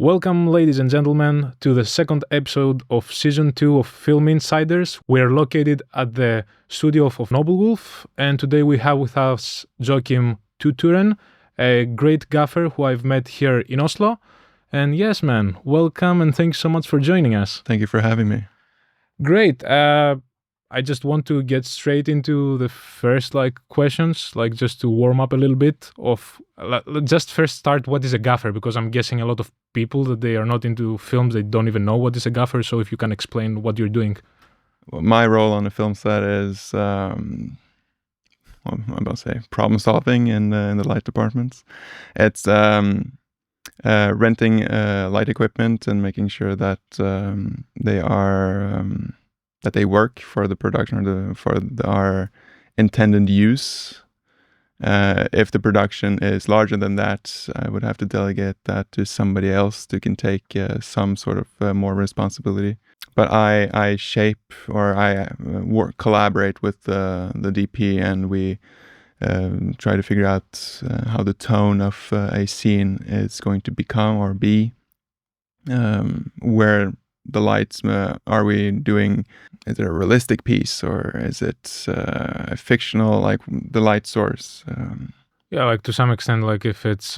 Welcome, ladies and gentlemen, to the second episode of Season 2 of Film Insiders. We're located at the studio of Noble Wolf, and today we have with us Joakim Tutturen, a great gaffer who I've met here in Oslo. And yes, man, welcome and thanks so much for joining us. Thank you for having me. Great. I just want to get straight into the first questions, just to warm up a little bit of just first start, what is a gaffer? Because I'm guessing a lot of people that they are not into films, they don't even know what is a gaffer. So if you can explain what you're doing. Well, my role on a film set is, I'm about to say problem solving in the light departments. It's renting light equipment and making sure that they are that they work for the production or for our intended use. If the production is larger than that, I would have to delegate that to somebody else who can take some sort of more responsibility. But I shape or I collaborate with the DP, and we try to figure out how the tone of a scene is going to become or be. Where the lights, are we doing, is it a realistic piece or is it fictional, like the light source? Yeah, to some extent, if it's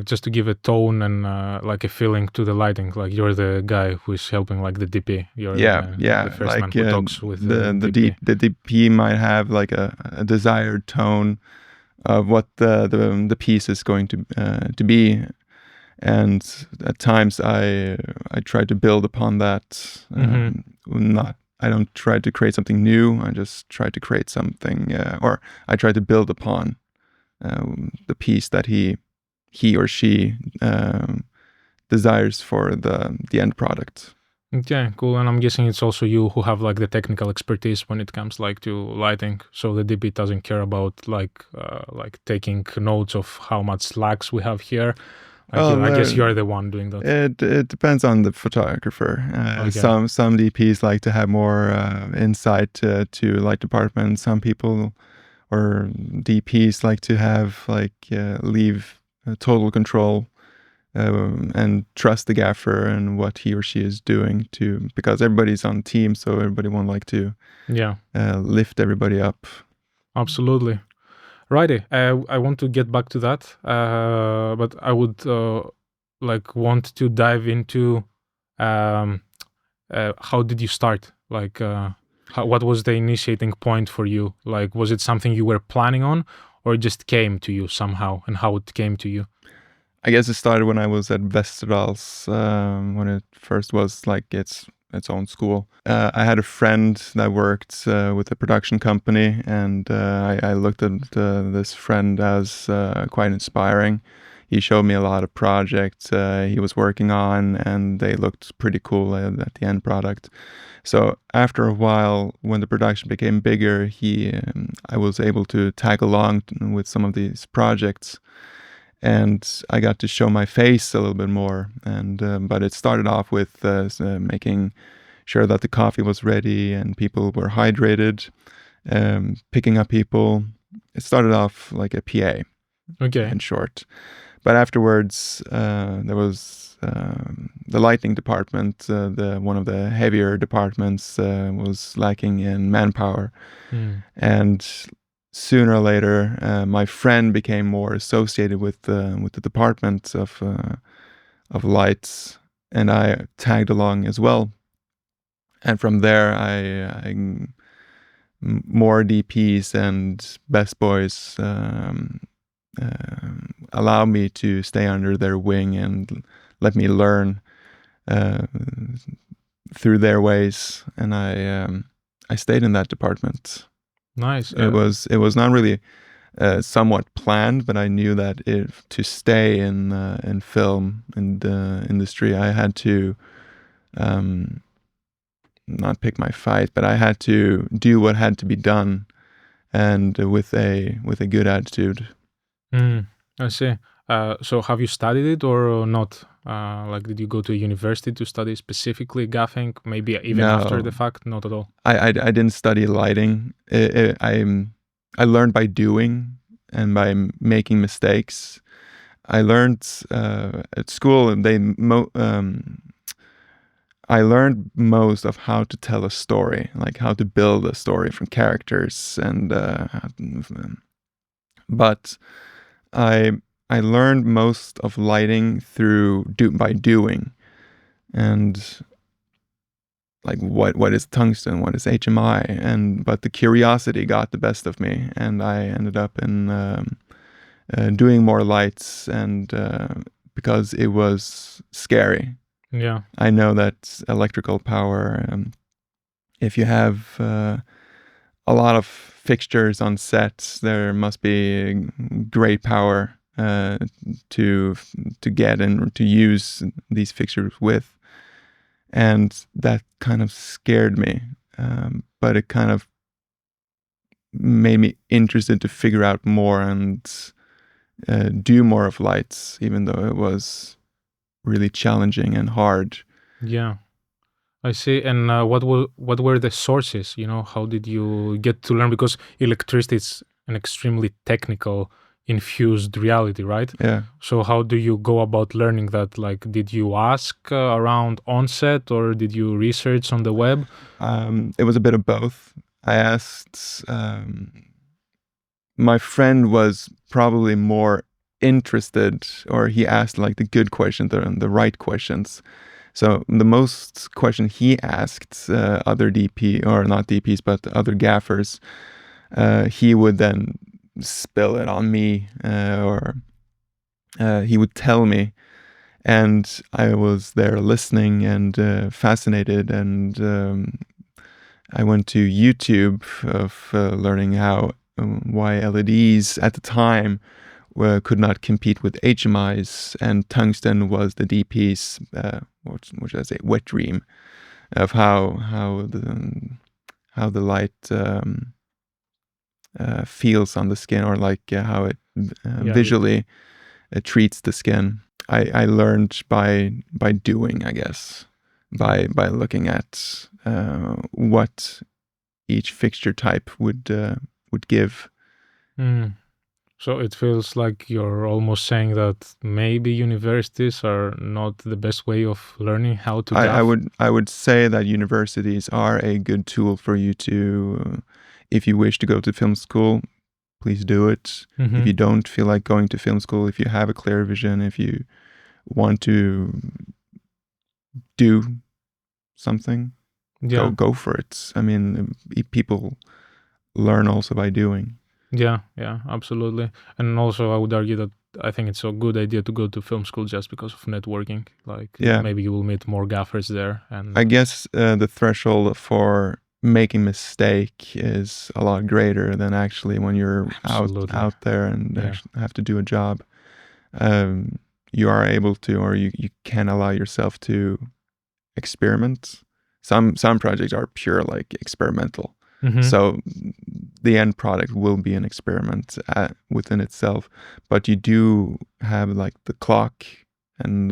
just to give a tone and a feeling to the lighting, you're the guy who is helping the DP. You're the first man who talks with the DP. The DP might have a desired tone of what the piece is going to be. And at times I try to build upon that. I don't try to create something new. I just try to create something, or I try to build upon the piece that he or she desires for the end product. Okay, cool. And I'm guessing it's also you who have the technical expertise when it comes to lighting. So the DP doesn't care about taking notes of how much lags we have here. I guess you're the one doing that. It depends on the photographer. Okay. Some DPs like to have more insight to light department. Some people or DPs like to have leave total control and trust the gaffer and what he or she is doing because everybody's on team, so everybody won't to lift everybody up. Absolutely. Righty, I want to get back to that, but I would want to dive into how did you start? What was the initiating point for you? Was it something you were planning on, or it just came to you somehow, and how it came to you? I guess it started when I was at Westerdals, when it first was its own school. I had a friend that worked with a production company, and I looked at this friend as quite inspiring. He showed me a lot of projects he was working on, and they looked pretty cool at the end product. So after a while, when the production became bigger, I was able to tag along with some of these projects. And I got to show my face a little bit more, but it started off with making sure that the coffee was ready and people were hydrated, picking up people. It started off like a PA, in short. But afterwards, there was the lighting department. One of the heavier departments was lacking in manpower, and sooner or later, my friend became more associated with the department of lights, and I tagged along as well. And from there, I more DPs and best boys allow me to stay under their wing and let me learn through their ways, and I stayed in that department. Nice. It was not really somewhat planned, but I knew that to stay in film and the industry, I had to not pick my fight, but I had to do what had to be done, and with a good attitude. I see. So have you studied it or not? Did you go to a university to study specifically gaffing? Maybe even after the fact? Not at all. I didn't study lighting. I learned by doing and by making mistakes. I learned at school. I learned most of how to tell a story, like how to build a story from characters, and but I I learned most of lighting by doing, and like what is tungsten, what is HMI, but the curiosity got the best of me, and I ended up in doing more lights, and because it was scary. Yeah. I know that electrical power, if you have a lot of fixtures on set, there must be great power to get and to use these fixtures with. And that kind of scared me, but it kind of made me interested to figure out more and do more of lights, even though it was really challenging and hard. Yeah, I see. And what were the sources? You know, how did you get to learn? Because electricity is an extremely technical infused reality, right? Yeah. So how do you go about learning that? Like, did you ask around on set, or did you research on the web? It was a bit of both. I asked. My friend was probably more interested, or he asked like the good questions, the right questions. So the most question he asked other DP, or not DPs, but other gaffers, he would then spill it on me, or he would tell me, and I was there listening and fascinated, and I went to YouTube of learning why LEDs at the time could not compete with HMIs, and tungsten was the DP's, what should I say, wet dream of how the light feels on the skin, or like how it visually treats the skin. I learned by doing, I guess, by looking at what each fixture type would give. So it feels like you're almost saying that maybe universities are not the best way of learning how to gaff. I would say that universities are a good tool for you to, if you wish to go to film school, please do it. Mm-hmm. If you don't feel like going to film school, if you have a clear vision, if you want to do something, go for it. I mean, people learn also by doing. Yeah, absolutely. And also I would argue that I think it's a good idea to go to film school just because of networking. Like, maybe you will meet more gaffers there. And I guess the threshold for making mistake is a lot greater than actually when you're out there and actually have to do a job. You are able to, or you can allow yourself to experiment. Some projects are pure like experimental. Mm-hmm. So the end product will be an experiment within itself, but you do have like the clock and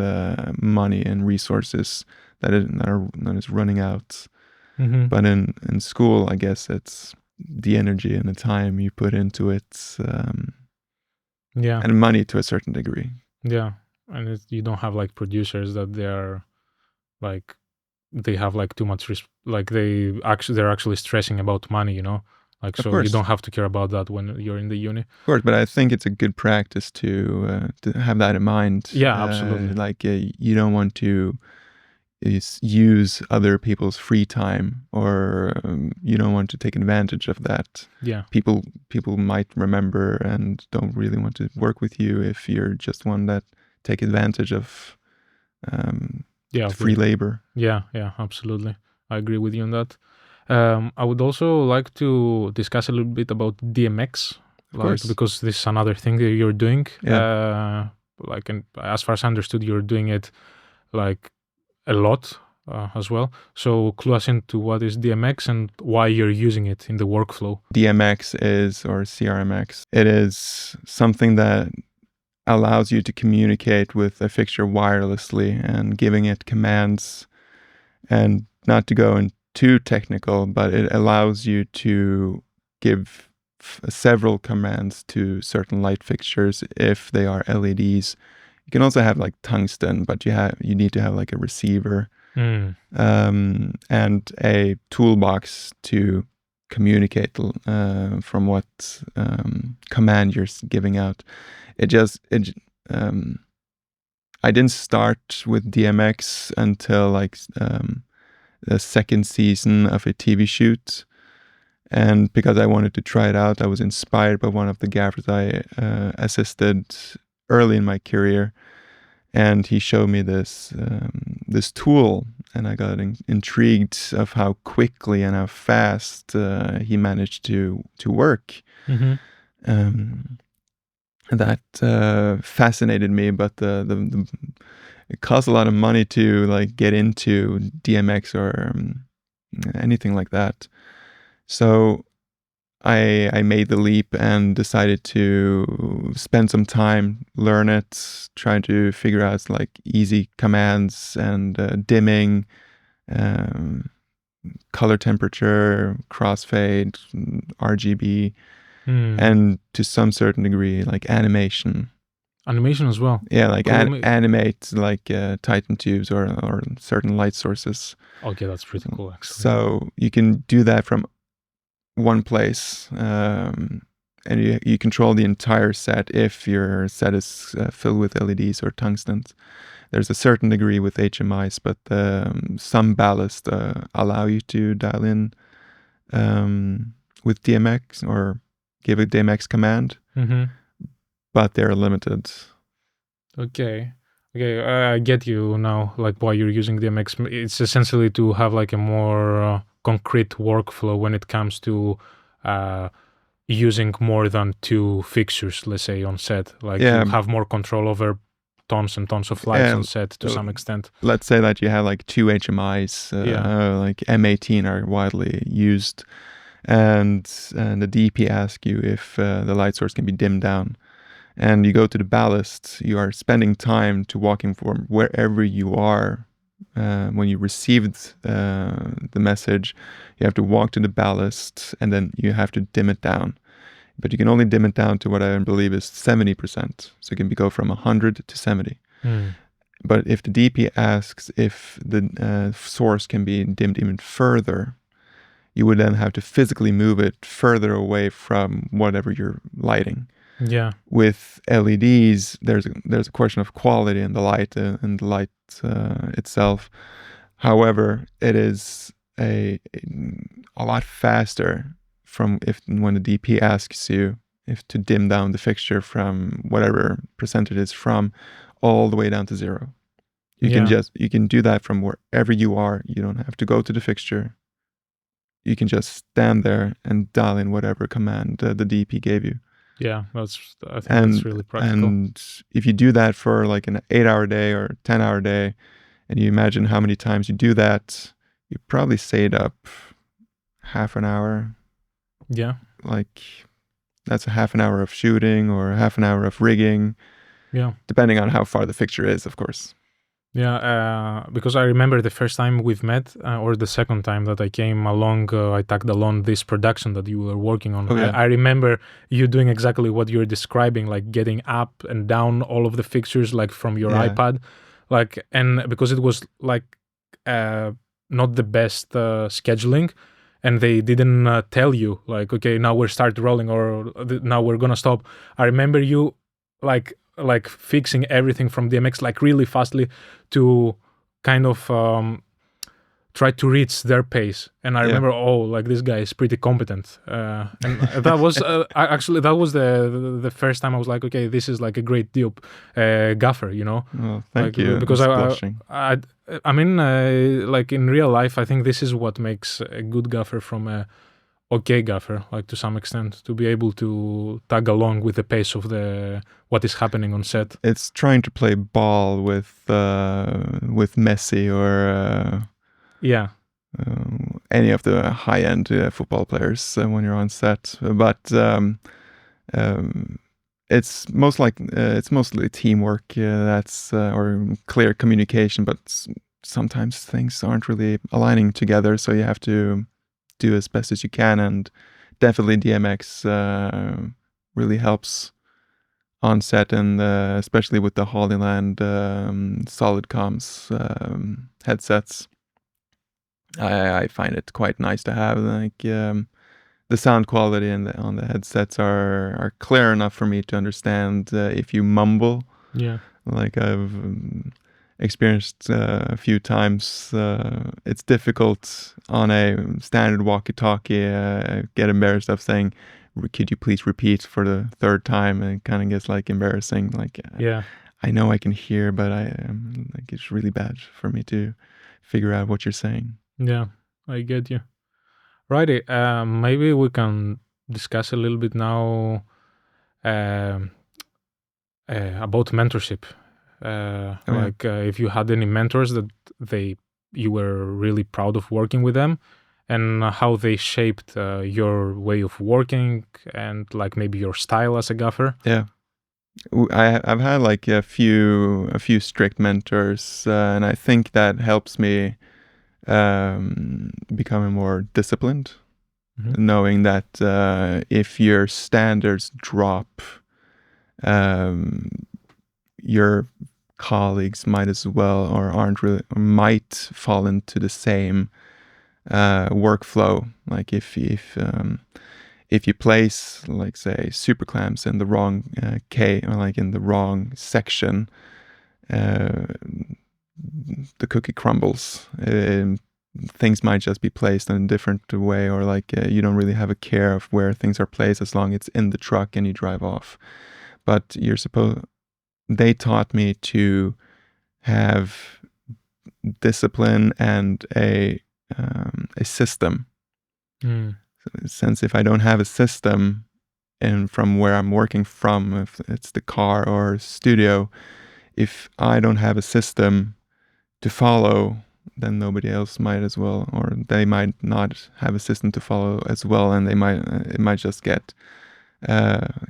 money and resources that is running out. Mm-hmm. But in school, I guess it's the energy and the time you put into it, and money to a certain degree. Yeah, and you don't have like producers that they have like too much like they're actually stressing about money, you know. Like, so you don't have to care about that when you're in the uni. Of course, but I think it's a good practice to have that in mind. Yeah, absolutely. Like you don't want to use other people's free time, or you don't want to take advantage of that. Yeah. People might remember and don't really want to work with you if you're just one that take advantage of free labor. Yeah, absolutely. I agree with you on that. I would also like to discuss a little bit about DMX, because this is another thing that you're doing. Yeah. And as far as I understood, you're doing it like a lot as well. So clue us into what is DMX and why you're using it in the workflow. DMX or CRMX. It is something that allows you to communicate with a fixture wirelessly and giving it commands, and not to go in too technical, but it allows you to give several commands to certain light fixtures if they are LEDs. You can also have like tungsten, but you need to have like a receiver and a toolbox to communicate from what command you're giving out. I didn't start with DMX until like the second season of a TV shoot. And because I wanted to try it out, I was inspired by one of the gaffers I assisted early in my career. And he showed me this tool, and I got intrigued of how quickly and how fast he managed to work. That fascinated me, but it costs a lot of money to like get into DMX or anything like that. So I made the leap and decided to spend some time, learn it, trying to figure out like easy commands and dimming, color temperature, crossfade, RGB, and to some certain degree like animation. Animation as well. Yeah, like animate like Titan tubes or certain light sources. Okay, that's pretty cool actually. So you can do that from one place, and you control the entire set if your set is filled with LEDs or tungstens. There's a certain degree with HMIs, but some ballast allow you to dial in with DMX or give a DMX command, but they're limited. Okay, I get you now, like why you're using DMX. It's essentially to have like a more concrete workflow when it comes to using more than two fixtures, let's say, on set. Like you have more control over tons and tons of lights on set to some extent. Let's say that you have like two HMIs, like M18 are widely used, and the DP asks you if the light source can be dimmed down. And you go to the ballast, you are spending time to walking from wherever you are. When you received the message, you have to walk to the ballast and then you have to dim it down. But you can only dim it down to what I believe is 70%. So it can go from 100 to 70. But if the DP asks if the source can be dimmed even further, you would then have to physically move it further away from whatever you're lighting. Yeah. With LEDs, there's a question of quality in the light and the light itself. However, it is a lot faster when the DP asks you if to dim down the fixture from whatever percentage it's from, all the way down to 0. You can do that from wherever you are. You don't have to go to the fixture. You can just stand there and dial in whatever command the DP gave you. Yeah, I think that's really practical. And if you do that for like an 8-hour day or 10-hour day, and you imagine how many times you do that, you probably save up half an hour. Yeah. Like that's a half an hour of shooting or a half an hour of rigging. Yeah. Depending on how far the fixture is, of course. Yeah, because I remember the first time we've met, or the second time that I came along, I tagged along this production that you were working on. Okay. I remember you doing exactly what you're describing, like getting up and down all of the fixtures, like from your iPad, like, and because it was like not the best scheduling, and they didn't tell you like, okay, now we're start rolling, or now we're gonna stop. I remember you like fixing everything from DMX like really fastly to kind of try to reach their pace. And I remember, like this guy is pretty competent. And that was actually that was the first time I was like, okay, this is like a great dupe, Gaffer, you know. Well, thank you. Because I mean, like in real life, I think this is what makes a good Gaffer from a okay Gaffer, like to some extent, to be able to tag along with the pace of what is happening on set. It's trying to play ball with Messi or any of the high-end football players when you're on set. But it's mostly teamwork. That's or clear communication. But sometimes things aren't really aligning together, so you have to do as best as you can and definitely DMX really helps on set, and especially with the Hollyland solid comms headsets. I find it quite nice to have, like, the sound quality on the headsets are clear enough for me to understand if you mumble. Yeah. Like I've experienced a few times. It's difficult on a standard walkie-talkie. Get embarrassed of saying, "Could you please repeat for the third time?" And it kind of gets like embarrassing. Like, Yeah. I know I can hear, but like it's really bad for me to figure out what you're saying. Yeah. I get you. Righty. Maybe we can discuss a little bit now um, about mentorship. If you had any mentors that you were really proud of working with them, and how they shaped your way of working and like maybe your style as a gaffer. Yeah. I've had like a few strict mentors, and I think that helps me becoming more disciplined, knowing that if your standards drop, your colleagues might as well might fall into the same workflow. Like if you place, like, say, super clamps in the wrong K, or like in the wrong section, the cookie crumbles. Things might just be placed in a different way, or like you don't really have a care of where things are placed as long as it's in the truck and you drive off. But they taught me to have discipline and a system. Since if I don't have a system, and from where I'm working from, if it's the car or studio, if I don't have a system to follow, then nobody else might as well, or they might not have a system to follow as well, and it might just get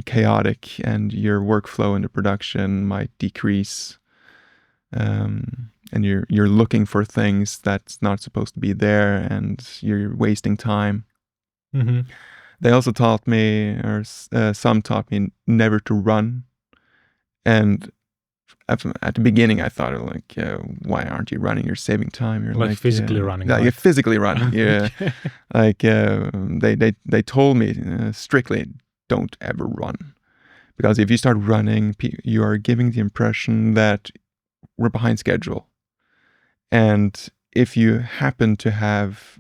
chaotic, and your workflow in the production might decrease, and you're looking for things that's not supposed to be there, and you're wasting time. They also taught me, or some taught me, never to run. And at the beginning, I thought, like, why aren't you running? You're saving time. You're like physically running. Like, right? You're physically running. Yeah. Like they told me strictly, don't ever run, because if you start running, you are giving the impression that we're behind schedule. And if you happen to have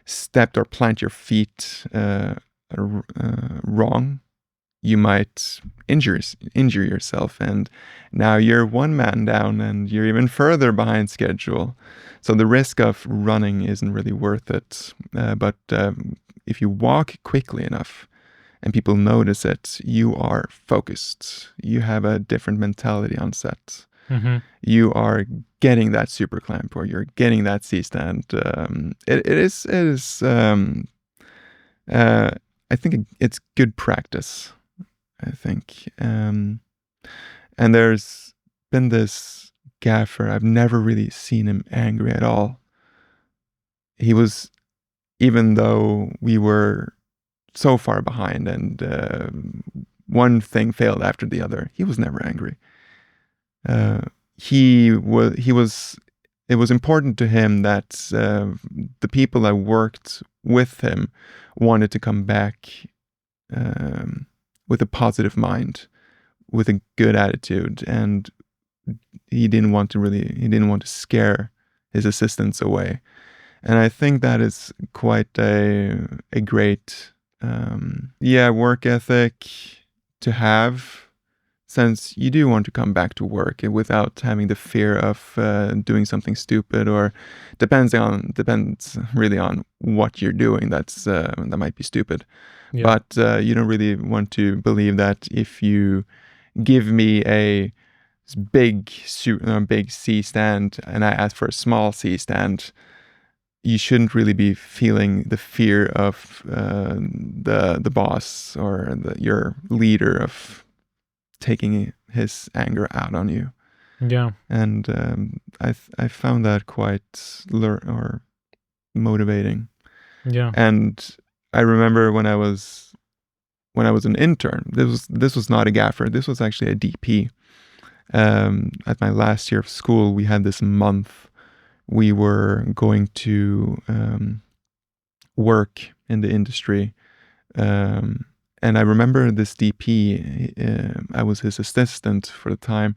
stepped or plant your feet wrong, you might injure yourself, and now you're one man down and you're even further behind schedule. So the risk of running isn't really worth it. But if you walk quickly enough and people notice it, you are focused. You have a different mentality on set. You are getting that super clamp, or you're getting that C-stand. It is I think it's good practice, I think. And there's been this gaffer, I've never really seen him angry at all. He was, even though we were so far behind and one thing failed after the other, he was never angry. It was important to him that the people that worked with him wanted to come back with a positive mind, with a good attitude, and he didn't want to scare his assistants away. And I think that is quite a great work ethic to have, since you do want to come back to work without having the fear of doing something stupid, or depends really on what you're doing. That might be stupid. Yeah. But you don't really want to believe that if you give me a big C stand and I ask for a small C stand, you shouldn't really be feeling the fear of the boss or your leader of taking his anger out on you. Yeah. And I found that quite motivating. Yeah. And I remember when I was an intern, this was not a gaffer. This was actually a DP. At my last year of school, we had this month we were going to work in the industry. And I remember this DP, I was his assistant for the time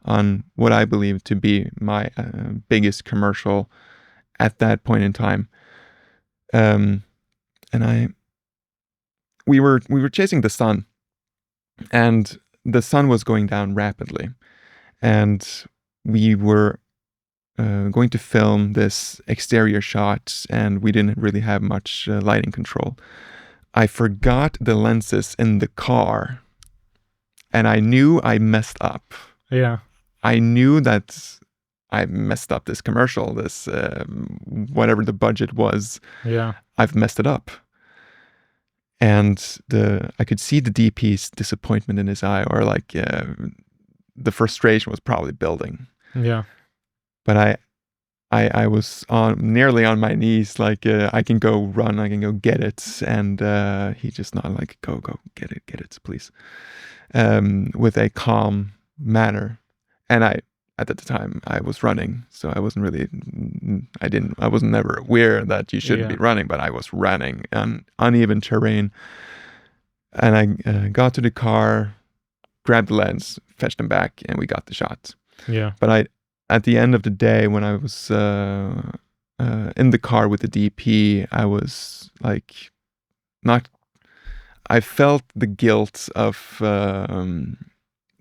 on what I believe to be my biggest commercial at that point in time. And we were chasing the sun, and the sun was going down rapidly. And we were going to film this exterior shot, and we didn't really have much lighting control. I forgot the lenses in the car, and I knew I messed up. Yeah. I knew that I messed up this commercial, this whatever the budget was. Yeah. I've messed it up. And I could see the DP's disappointment in his eye, or like the frustration was probably building. Yeah. But I was nearly on my knees, like I can go run, I can go get it, and he just not like go get it, please, with a calm manner. And at the time I was running, so I wasn't really, I wasn't never aware that you shouldn't be running, but I was running on uneven terrain, and I got to the car, grabbed the lens, fetched them back, and we got the shot. Yeah. But at the end of the day, when I was in the car with the DP, I was like, I felt the guilt of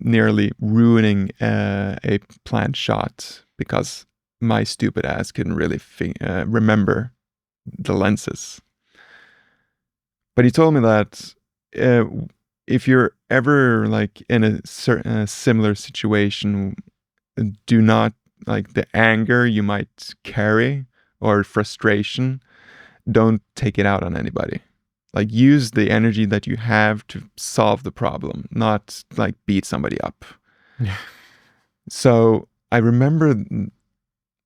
nearly ruining a planned shot because my stupid ass couldn't really remember the lenses. But he told me that if you're ever like in a certain similar situation, do not, like, the anger you might carry or frustration, don't take it out on anybody. Like, use the energy that you have to solve the problem, not like beat somebody up. Yeah. So I remember,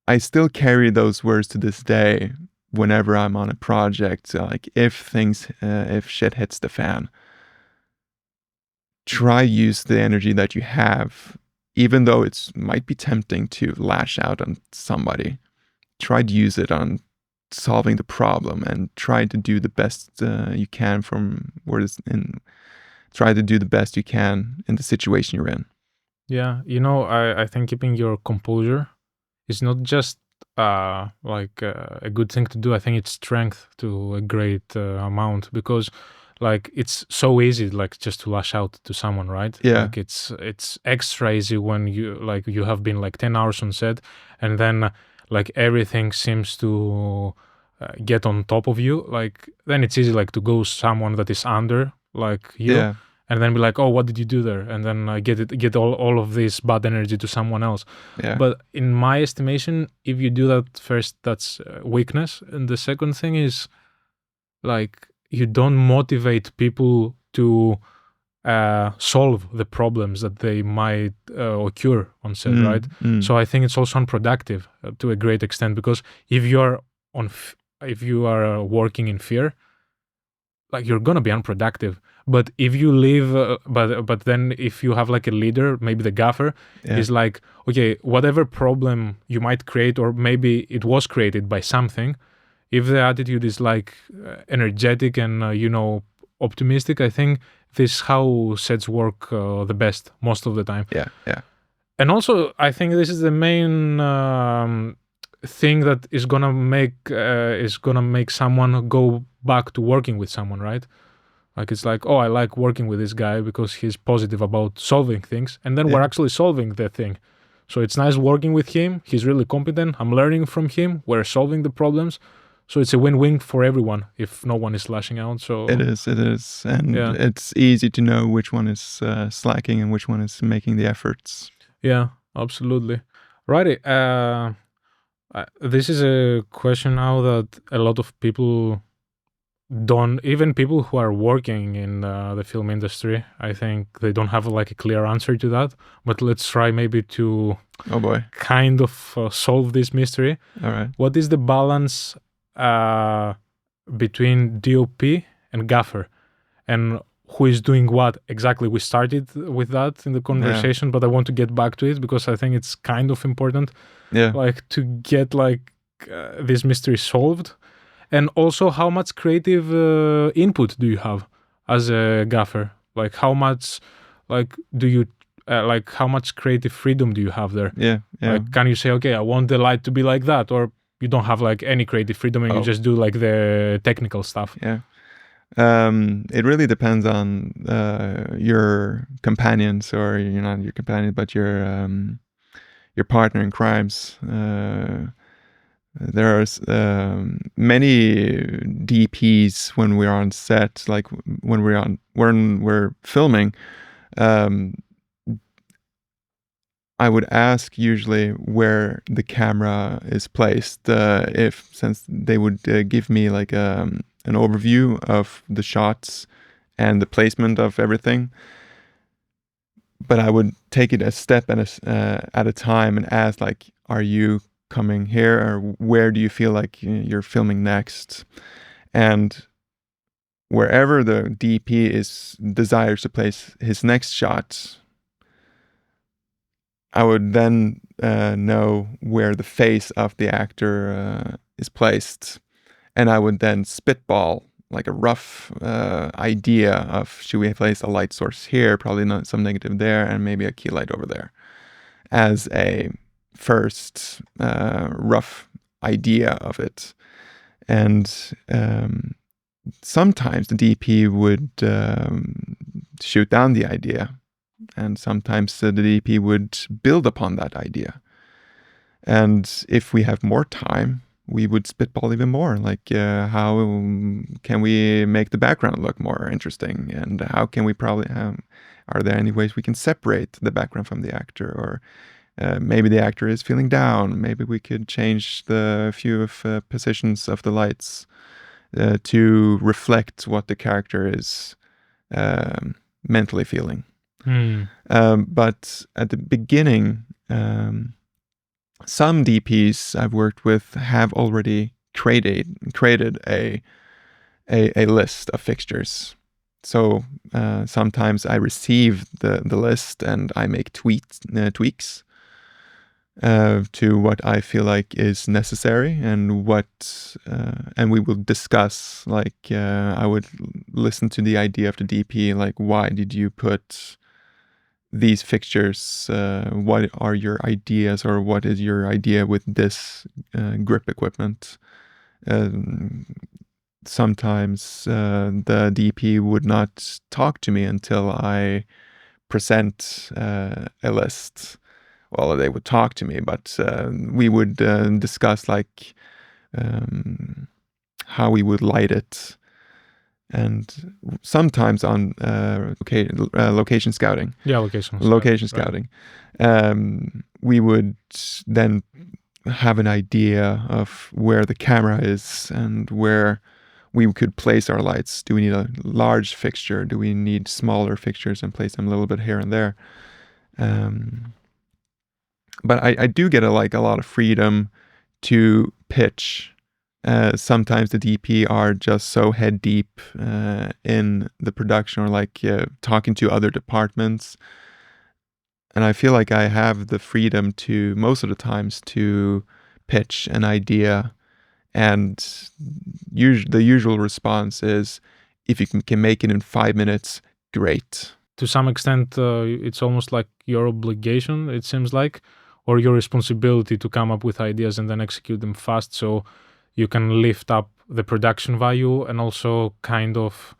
I still carry those words to this day whenever I'm on a project. Like, if shit hits the fan, try use the energy that you have. Even though it might be tempting to lash out on somebody, try to use it on solving the problem and try to do the best you can try to do the best you can in the situation you're in. Yeah. I think keeping your composure is not just like a good thing to do. I think it's strength to a great amount, because like it's so easy, like just to lash out to someone, right? Yeah. Like it's extra easy when you have been like 10 hours on set, and then like everything seems to get on top of you. Like then it's easy like to go someone that is under like you, Yeah. and then be like, oh, what did you do there? And then get all of this bad energy to someone else. Yeah. But in my estimation, if you do that first, that's weakness. And the second thing is like, you don't motivate people to solve the problems that they might occur on set, right? So I think it's also unproductive to a great extent, because if you are working in fear, like you're gonna be unproductive. But if you live, but then if you have like a leader, maybe the gaffer is like, okay, whatever problem you might create, or maybe it was created by something. If the attitude is like energetic and optimistic, I think this is how sets work the best most of the time. Yeah. And also, I think this is the main thing that is gonna make someone go back to working with someone, right? Like it's like, oh, I like working with this guy because he's positive about solving things, and then we're actually solving the thing. So it's nice working with him. He's really competent. I'm learning from him. We're solving the problems. So it's a win-win for everyone if no one is lashing out. So it is, and it's easy to know which one is slacking and which one is making the efforts. Yeah, absolutely. Righty. This is a question now that a lot of people don't, even people who are working in the film industry, I think they don't have like a clear answer to that. But let's try maybe to kind of solve this mystery. All right. What is the balance between DOP and Gaffer, and who is doing what exactly. We started with that in the conversation, but I want to get back to it because I think it's kind of important, like to get like this mystery solved. And also, how much creative input do you have as a gaffer? Like, how much, like, do you, like, how much creative freedom do you have there? Like, can you say, okay, I want the light to be like that, or you don't have like any creative freedom and you just do like the technical stuff? It really depends on your companions, or you're not your companion, but your partner in crimes. There are many DPs when we're on set, like when we're filming. I would ask usually where the camera is placed, since they would give me like an overview of the shots and the placement of everything. But I would take it a step at a time and ask, like, are you coming here, or where do you feel like you're filming next? And wherever the DP desires to place his next shot, I would then know where the face of the actor is placed, and I would then spitball like a rough idea of, should we place a light source here, probably not some negative there, and maybe a key light over there, as a first rough idea of it. And sometimes the DP would shoot down the idea, and sometimes the DP would build upon that idea. And if we have more time, we would spitball even more, like how can we make the background look more interesting, and how can we are there any ways we can separate the background from the actor, or maybe the actor is feeling down, maybe we could change the few positions of the lights to reflect what the character is mentally feeling. But at the beginning, some DPs I've worked with have already created a list of fixtures. So sometimes I receive the list and I make tweaks to what I feel like is necessary, and and we will discuss, like I would listen to the idea of the DP, like, why did you put these fixtures? What are your ideas, or what is your idea with this grip equipment? Sometimes the DP would not talk to me until I present a list. Well, they would talk to me, but we would discuss like how we would light it. And sometimes on location scouting. Location scouting. Right. We would then have an idea of where the camera is and where we could place our lights. Do we need a large fixture? Do we need smaller fixtures and place them a little bit here and there? But I do get a lot of freedom to pitch. Sometimes the DP are just so head deep in the production, or like talking to other departments. And I feel like I have the freedom to, most of the times, to pitch an idea. And the usual response is, if you can make it in 5 minutes, great. To some extent, it's almost like your obligation, it seems like, or your responsibility to come up with ideas and then execute them fast, so you can lift up the production value and also kind of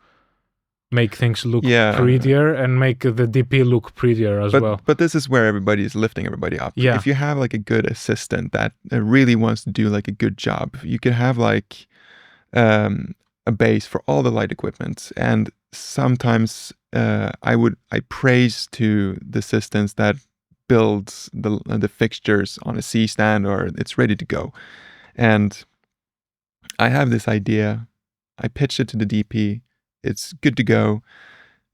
make things look prettier and make the DP look prettier as well. But this is where everybody is lifting everybody up. Yeah. If you have like a good assistant that really wants to do like a good job, you can have like a base for all the light equipment. And sometimes I praise to the assistants that builds the fixtures on a C stand, or it's ready to go. And I have this idea, I pitch it to the DP, it's good to go.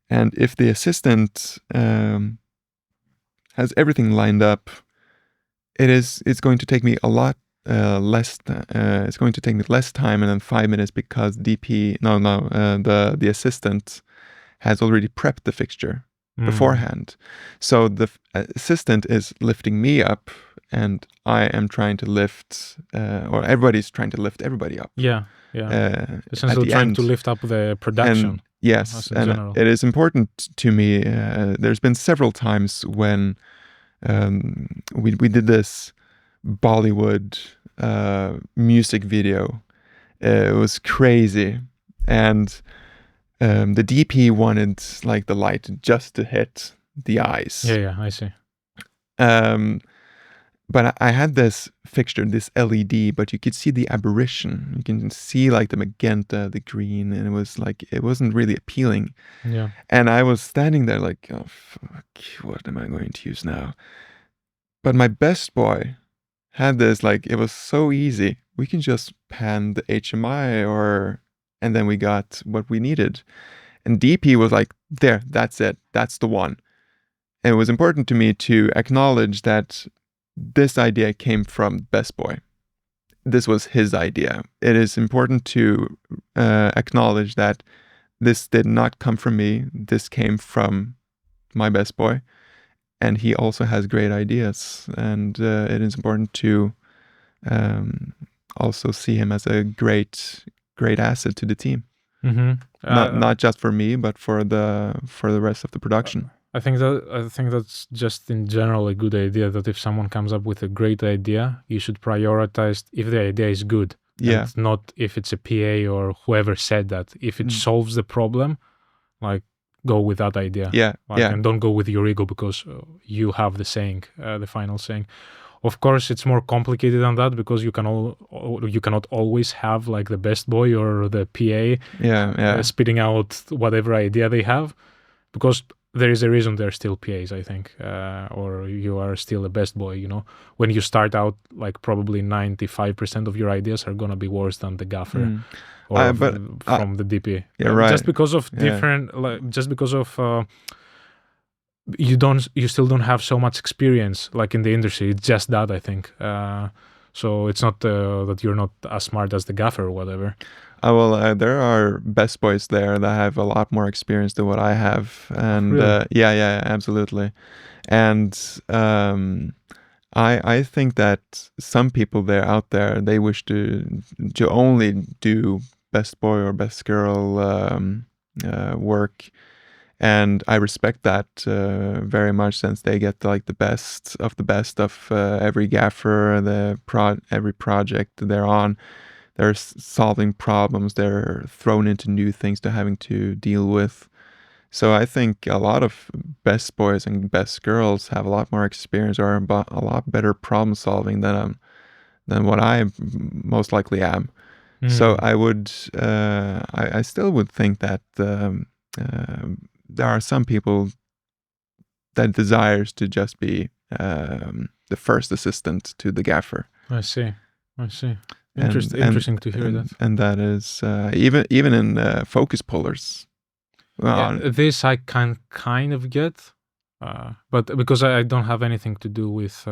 And if the assistant has everything lined up, it's going to take me a lot it's going to take me less time and then 5 minutes because the assistant has already prepped the fixture beforehand. So the assistant is lifting me up, and I am trying to lift, or everybody's trying to lift everybody up. Yeah. Essentially trying to lift up the production. And, yes, and it is important to me. There's been several times when we did this Bollywood music video. It was crazy, and the DP wanted like the light just to hit the eyes. Yeah, I see. But I had this fixture, this LED, but you could see the aberration. You can see like the magenta, the green, and it wasn't really appealing. Yeah. And I was standing there like, oh fuck, what am I going to use now? But my best boy had this, like, it was so easy. We can just pan the HMI and then we got what we needed. And DP was like, there, that's it. That's the one. And it was important to me to acknowledge that this idea came from Best Boy. This was his idea. It is important to acknowledge that this did not come from me. This came from my Best Boy. And he also has great ideas. And it is important to also see him as a great asset to the team. Not just for me, but for the rest of the production. I think that's just in general a good idea, that if someone comes up with a great idea, you should prioritize if the idea is good. Yeah. And not if it's a PA or whoever said that. If it solves the problem, like, go with that idea. Yeah. And don't go with your ego because you have the saying, the final saying. Of course, it's more complicated than that because you cannot always have like the best boy or the PA spitting out whatever idea they have, because there is a reason they're still PAs, I think, or you are still a best boy. When you start out, like, probably 95% of your ideas are gonna be worse than the gaffer or from the DP. Yeah, right. Just because of different, just because of you still don't have so much experience like in the industry. It's just that, I think. So it's not that you're not as smart as the gaffer or whatever. There are best boys there that have a lot more experience than what I have, and Really? yeah, absolutely. And I think that some people out there, they wish to only do best boy or best girl work, and I respect that very much, since they get like the best of every gaffer, every project they're on. They're solving problems. They're thrown into new things they're having to deal with. So I think a lot of best boys and best girls have a lot more experience or a lot better problem solving than what I most likely am. So I would, I still would think that there are some people that desires to just be the first assistant to the gaffer. I see. Interesting to hear that. And that is even in focus pullers. This I can kind of get, but because I don't have anything to do with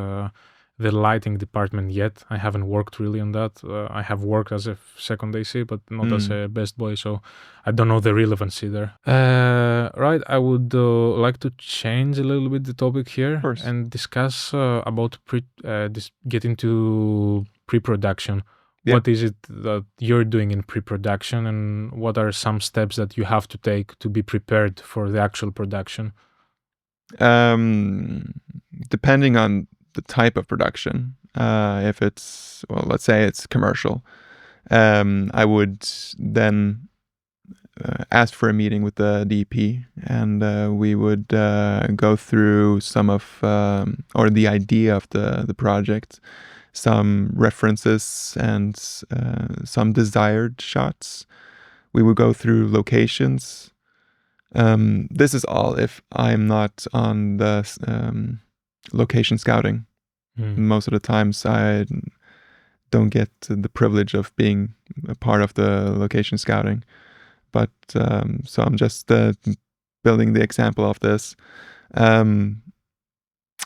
the lighting department yet. I haven't worked really on that. I have worked as a second AC, but not as a best boy, so I don't know the relevancy there. Right, I would like to change a little bit the topic here and discuss about get into pre-production. Yeah. What is it that you're doing in pre-production, and what are some steps that you have to take to be prepared for the actual production? Depending on the type of production, if it's, well, let's say it's commercial, I would then ask for a meeting with the DP, and we would go through some of or the idea of the project, some references, and some desired shots. We would go through locations. This is all if I'm not on the location scouting. Most of the times I don't get the privilege of being a part of the location scouting. But so I'm just building the example of this.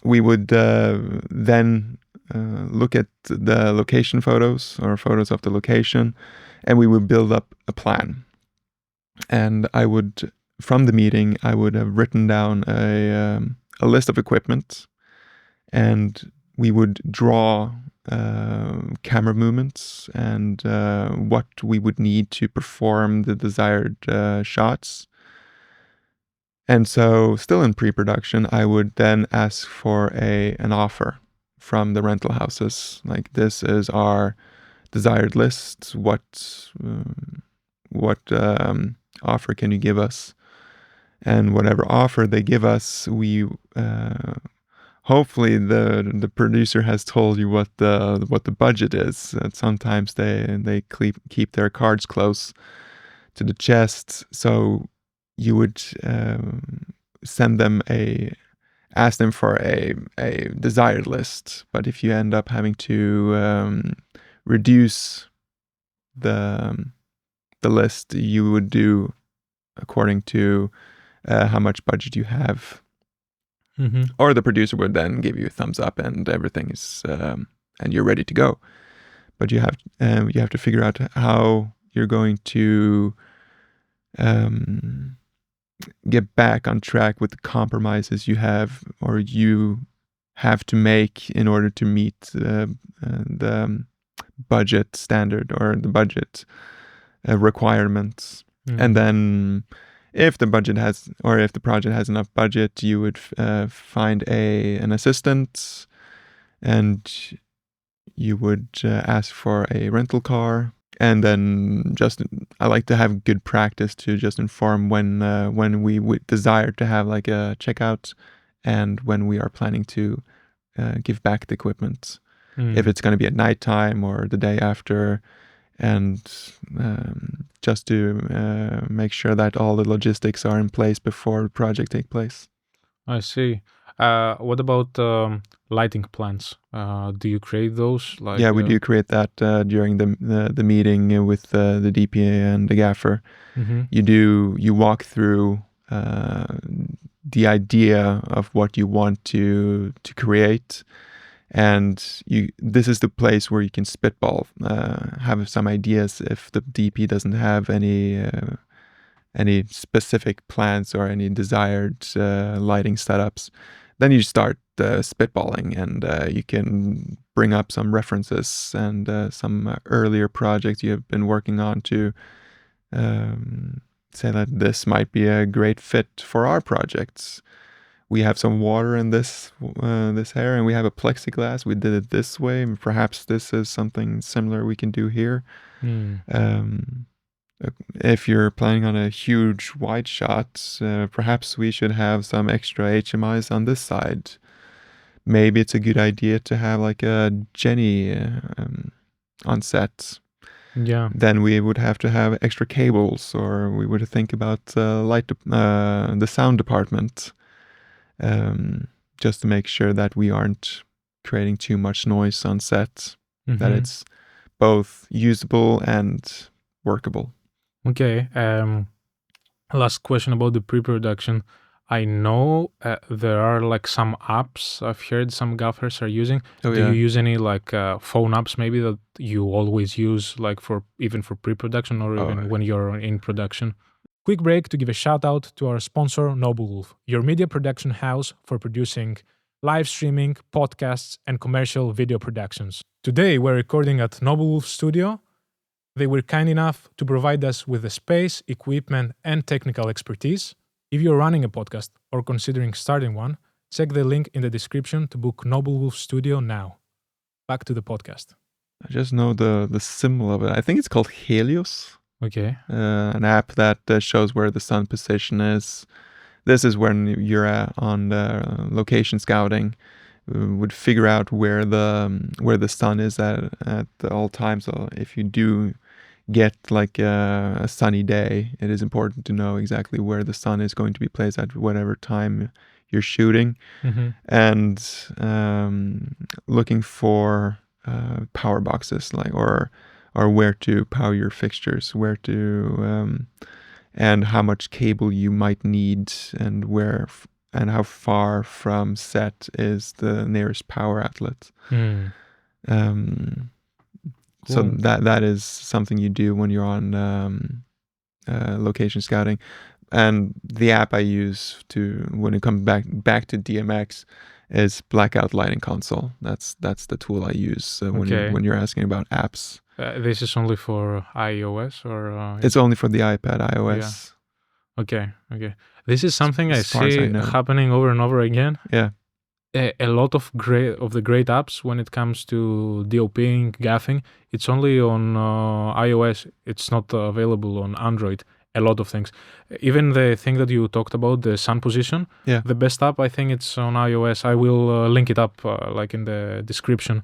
We would then look at the location photos or photos of the location, and we would build up a plan. And from the meeting, I would have written down a list of equipment, and we would draw camera movements and what we would need to perform the desired shots. And so, still in pre-production, I would then ask for an offer from the rental houses. Like, this is our desired list. What offer can you give us? And whatever offer they give us, we hopefully the producer has told you what the budget is. Sometimes they keep their cards close to the chest, so you would ask them for a desired list. But if you end up having to reduce the list, you would do according to how much budget you have. Mm-hmm. Or the producer would then give you a thumbs up and everything is and you're ready to go. But you have to figure out how you're going to get back on track with the compromises you have to make in order to meet the budget standard or the budget requirements. Mm. And then if the project has enough budget, you would find an assistant, and you would ask for a rental car. And then I like to have good practice to just inform when we would desire to have like a checkout and when we are planning to give back the equipment. If it's going to be at nighttime or the day after, and just to make sure that all the logistics are in place before the project takes place. I see. What about lighting plans? Do you create those? Yeah, we do create that during the meeting with the DP and the Gaffer. Mm-hmm. You walk through the idea of what you want to create, and this is the place where you can spitball, have some ideas if the DP doesn't have any specific plans or any desired lighting setups. Then you start spitballing, and you can bring up some references and some earlier projects you have been working on to say that this might be a great fit for our projects. We have some water in this area, and we have a plexiglass. We did it this way. Perhaps this is something similar we can do here. If you're planning on a huge wide shot, perhaps we should have some extra HMIs on this side. Maybe it's a good idea to have like a Jenny on set. Yeah. Then we would have to have extra cables, or we would think about the sound department, just to make sure that we aren't creating too much noise on set, that it's both usable and workable. Okay. Last question about the pre-production. I know there are like some apps I've heard some gaffers are using. Oh, Do yeah. you use any like phone apps maybe that you always use like even for pre-production or even when you're in production? Quick break to give a shout out to our sponsor, Noble Wolf, your media production house for producing live streaming, podcasts, and commercial video productions. Today we're recording at Noble Wolf Studio. They were kind enough to provide us with the space, equipment, and technical expertise. If you're running a podcast or considering starting one, check the link in the description to book Noble Wolf Studio now. Back to the podcast. I just know the symbol of it. I think it's called Helios. Okay. An app that shows where the sun position is. This is when you're on the location scouting, would figure out where the sun is at all times. So if you do get like a sunny day, it is important to know exactly where the sun is going to be placed at whatever time you're shooting, and looking for power boxes, like or where to power your fixtures, where to and how much cable you might need, and where and how far from set is the nearest power outlet. So Cool. that is something you do when you're on location scouting. And the app I use to when it comes back to DMX is Blackout Lighting Console. That's the tool I use when you're asking about apps. This is only for iOS or? It's only for the iPad, iOS. Yeah. Okay. This is something as I far as see I know. happening over and over again. Yeah. A lot of the great apps when it comes to DOPing, gaffing, it's only on iOS. It's not available on Android. A lot of things. Even the thing that you talked about, the sun position, the best app, I think it's on iOS. I will link it up like in the description.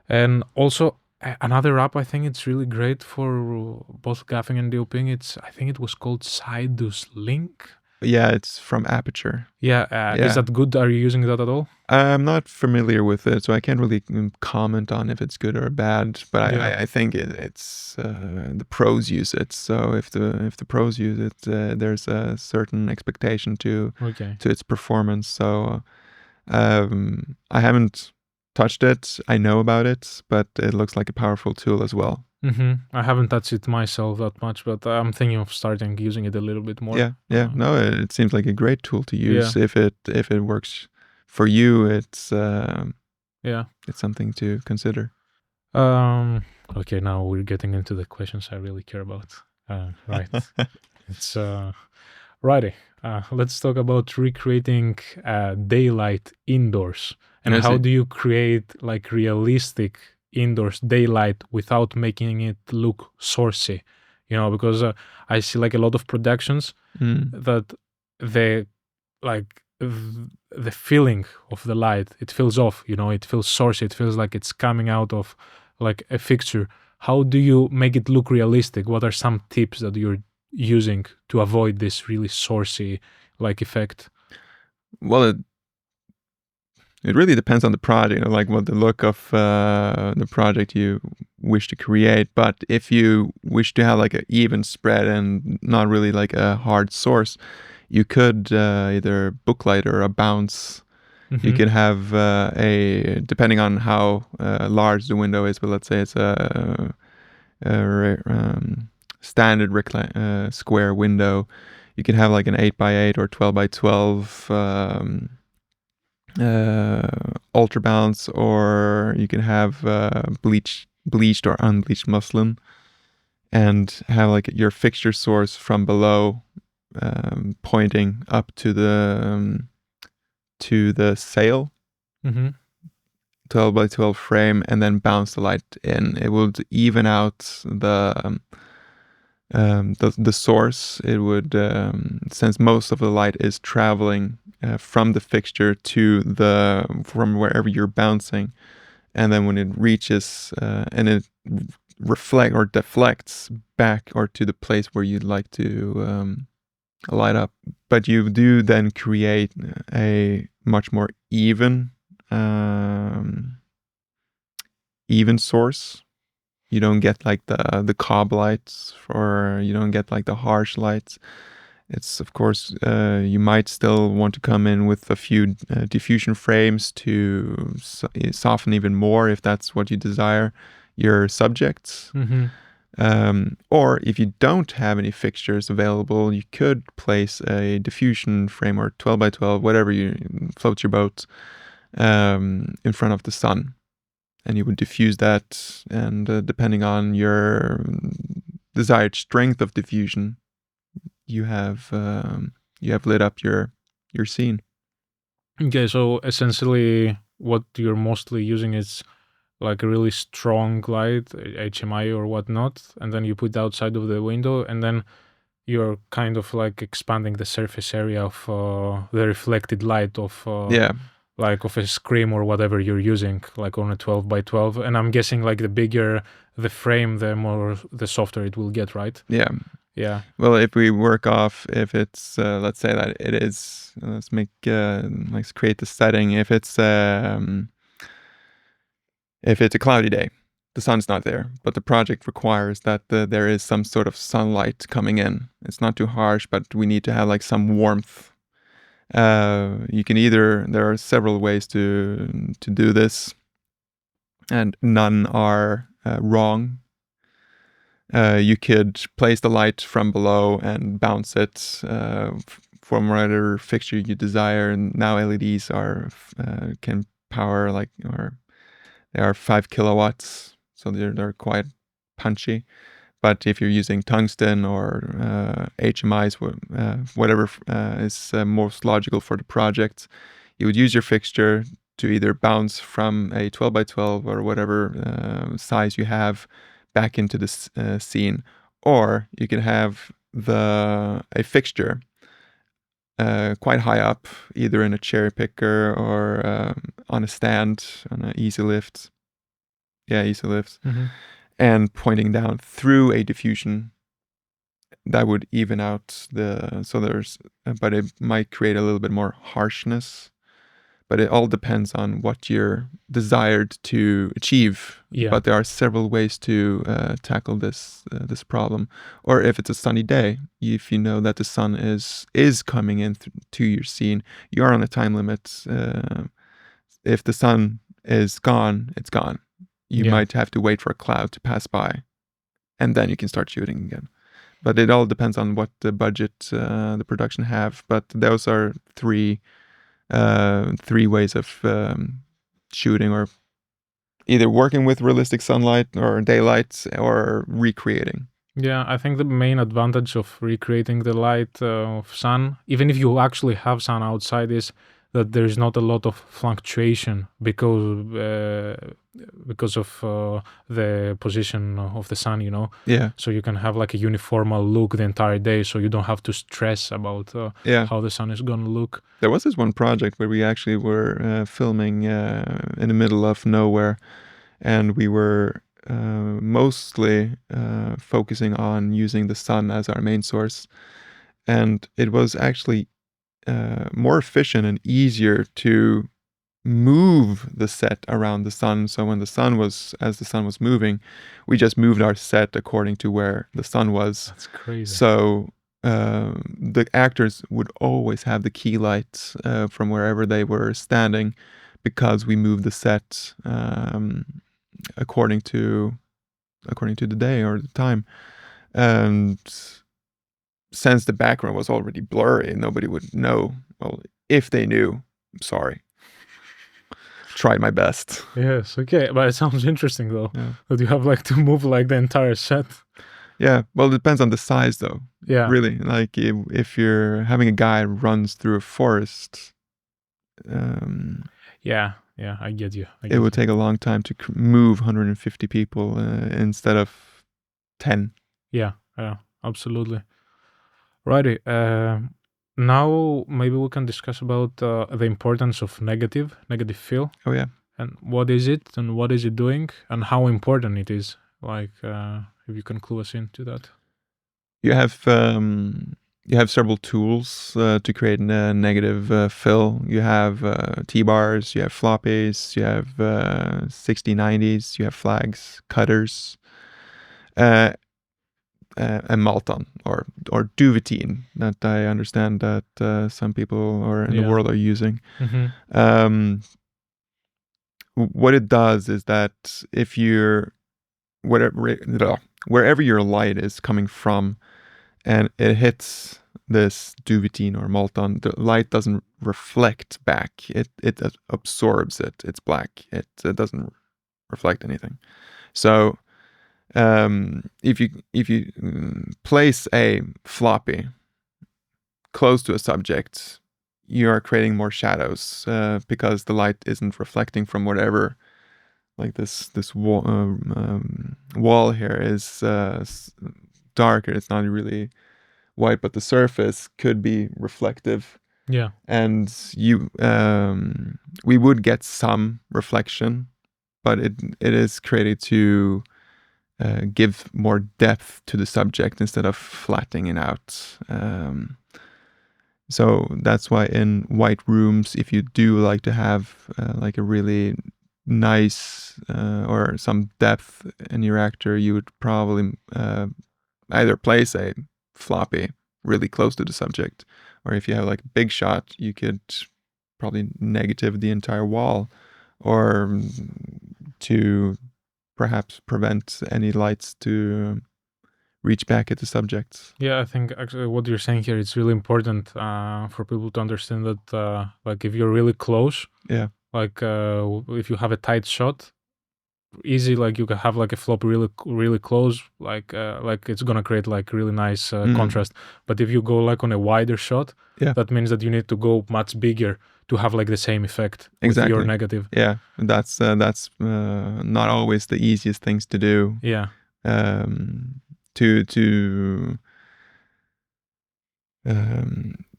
And also another app, I think it's really great for both gaffing and DOPing. I think it was called Sidus Link. Yeah, it's from Aperture. Yeah. Is that good? Are you using that at all? I'm not familiar with it, so I can't really comment on if it's good or bad. But I think it's the pros use it. So if the pros use it, there's a certain expectation to its performance. So I haven't touched it. I know about it, but it looks like a powerful tool as well. I haven't touched it myself that much, but I'm thinking of starting using it a little bit more. Yeah. No, it seems like a great tool to use. If it works for you, it's something to consider. Okay, now we're getting into the questions I really care about. Right. It's righty. Let's talk about recreating daylight indoors. And how do you create like realistic indoors daylight without making it look sourcey? Because I see like a lot of productions that the feeling of the light, it feels off, it feels sourcey, it feels like it's coming out of like a fixture. How do you make it look realistic? What are some tips that you're using to avoid this really sourcey like effect? Well, it really depends on the project, like what the look of the project you wish to create. But if you wish to have like an even spread and not really like a hard source, you could either booklight or a bounce. You could have depending on how large the window is, but let's say it's a standard square window. You can have like an 8x8 or 12x12 ultra bounce, or you can have bleached or unbleached muslin, and have like your fixture source from below pointing up to the sail, 12x12 frame, and then bounce the light in. It will even out the source. It would since most of the light is traveling from the fixture from wherever you're bouncing, and then when it reaches and it deflects back or to the place where you'd like to light up. But you do then create a much more even source. You don't get like the cob lights, or you don't get like the harsh lights. It's of course you might still want to come in with a few diffusion frames to soften even more if that's what you desire your subjects. Or if you don't have any fixtures available, you could place a diffusion frame or 12x12, whatever you floats your boat, in front of the sun, and you would diffuse that. And depending on your desired strength of diffusion, you have lit up your scene. Okay, so essentially, what you're mostly using is like a really strong light, HMI or whatnot, and then you put outside of the window, and then you're kind of like expanding the surface area of the reflected light of like of a screen or whatever you're using, like on a 12x12. And I'm guessing like the bigger the frame, the softer it will get, right? Yeah. Well, if we work off, if it's let's say that it is, let's create the setting. If it's a cloudy day, the sun's not there, but the project requires that there is some sort of sunlight coming in. It's not too harsh, but we need to have like some warmth. You can there are several ways to do this, and none are wrong. You could place the light from below and bounce it from whatever fixture you desire. And now LEDs can power they are 5 kilowatts, so they're quite punchy. But if you're using tungsten or HMIs, whatever is most logical for the project, you would use your fixture to either bounce from a 12 by 12 or whatever size you have back into the scene, or you can have a fixture quite high up, either in a cherry picker or on a stand on an easy lift. Yeah, easy lift. Mm-hmm. And pointing down through a diffusion that would even out but it might create a little bit more harshness. But it all depends on what you're desired to achieve. Yeah. But there are several ways to tackle this problem. Or if it's a sunny day, if you know that the sun is coming in to your scene, you are on a time limit. If the sun is gone, it's gone. You might have to wait for a cloud to pass by, and then you can start shooting again. But it all depends on what the budget the production have. But those are three ways of shooting, or either working with realistic sunlight or daylight or recreating. Yeah, I think the main advantage of recreating the light of sun, even if you actually have sun outside, is that there is not a lot of fluctuation because of the position of the sun, Yeah. So you can have like a uniformal look the entire day, so you don't have to stress about how the sun is gonna look. There was this one project where we actually were filming in the middle of nowhere, and we were mostly focusing on using the sun as our main source. And it was actually more efficient and easier to move the set around the sun. So when as the sun was moving, we just moved our set according to where the sun was. That's crazy. So the actors would always have the key light from wherever they were standing, because we moved the set according to the day or the time. And since the background was already blurry, nobody would know. Well, if they knew, sorry. Tried my best. Yes, okay. But it sounds interesting though. Yeah. That you have like to move like the entire set. Yeah, well, it depends on the size though. Yeah. Really, like if you're having a guy runs through a forest, Yeah, I get you. It would take a long time to move 150 people instead of 10. Yeah, absolutely. Righty. Now maybe we can discuss about the importance of negative fill. Oh yeah. And what is it, and what is it doing, and how important it is. Like, if you can clue us into that. You have several tools to create a negative fill. You have T-bars, you have floppies, you have 6090s, you have flags, cutters, and Malton or Duvetine that I understand that some people in the world are using. Mm-hmm. What it does is that if you're wherever your light is coming from, and it hits this Duvetine or Malton, the light doesn't reflect back. It absorbs it. It's black. It doesn't reflect anything. So if you place a floppy close to a subject, you are creating more shadows because the light isn't reflecting from whatever. Like this wall here is darker. It's not really white, but the surface could be reflective. Yeah. And we would get some reflection, but it is created to give more depth to the subject instead of flattening it out. So that's why in white rooms, if you do like to have like a really nice or some depth in your actor, you would probably either place a floppy really close to the subject, Or if you have like a big shot, you could probably negative the entire wall, or to perhaps prevent any lights to reach back at the subjects. Yeah, I think actually what you're saying here is really important for people to understand that like if you're really close, Yeah. like if you have a tight shot, easy, like you can have like a flop really close, like it's gonna create like really nice contrast. But if you go like on a wider shot, that means that you need to go much bigger to have like the same effect with your negative. Yeah, that's not always the easiest things to do. Yeah.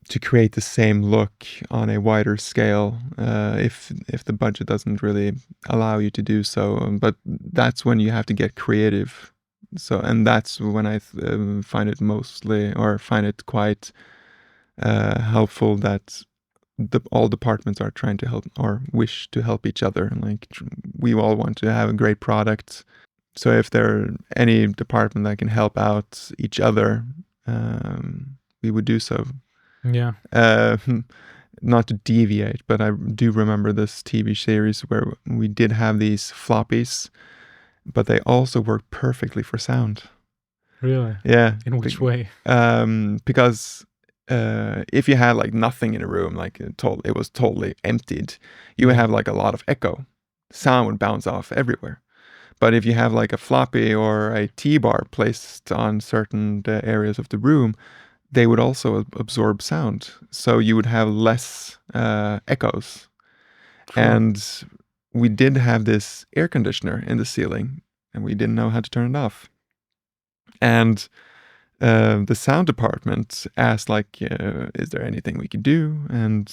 To create the same look on a wider scale, if the budget doesn't really allow you to do so. But that's when you have to get creative. So, and that's when I find it quite helpful that all departments are trying to help or wish to help each other, and like we all want to have a great product. So if there are any department that can help out each other, we would do so. Yeah. Not to deviate, but I do remember this TV series where we did have these floppies, but they also work perfectly for sound. Really? Yeah. In which way? Because if you had like nothing in a room, like it was totally emptied, you would have like a lot of echo. Sound would bounce off everywhere. But if you have like a floppy or a T-bar placed on certain areas of the room, they would also absorb sound. So you would have less echoes. True. And we did have this air conditioner in the ceiling, and we didn't know how to turn it off. And the sound department asked, like, is there anything we could do? And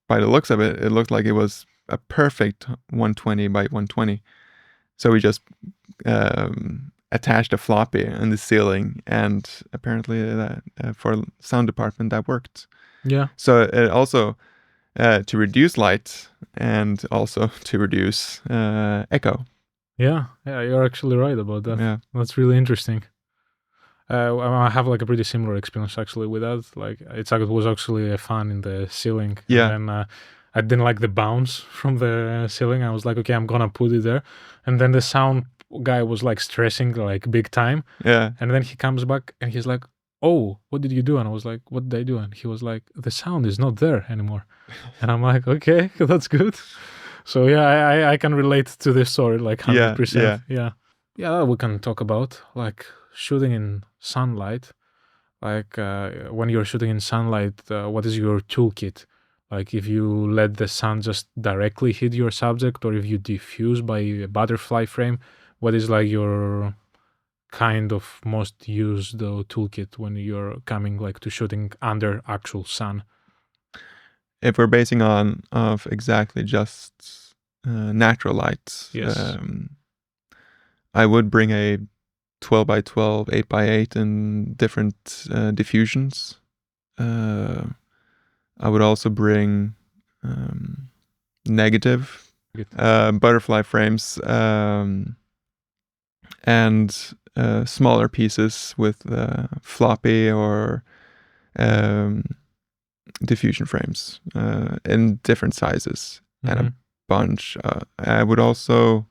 by the looks of it, it looked like it was a perfect 120 by 120. So we just attached a floppy in the ceiling, and apparently for sound department that worked. Yeah. So it also to reduce light and also to reduce echo. Yeah, you're actually right about that. Yeah. That's really interesting. I have like a pretty similar experience actually with that. Like it was actually a fan in the ceiling. Yeah. And then I didn't like the bounce from the ceiling. I was like, okay, I'm gonna put it there. And then the sound guy was like stressing like big time. Yeah. And then he comes back and he's like, oh, what did you do? And I was like, what did I do? And he was like, the sound is not there anymore. And I'm like, okay, that's good. So yeah, I can relate to this story like 100%. Yeah, we can talk about like shooting in sunlight. Like when you're shooting in sunlight, what is your toolkit? Like if you let the sun just directly hit your subject, or if you diffuse by a butterfly frame, what is like your kind of most used toolkit when you're coming like to shooting under actual sun? If we're basing on of exactly just natural light, yes, I would bring a 12 by 12, 8 by 8 in different diffusions. I would also bring negative butterfly frames and smaller pieces with floppy or diffusion frames in different sizes and a bunch. I would also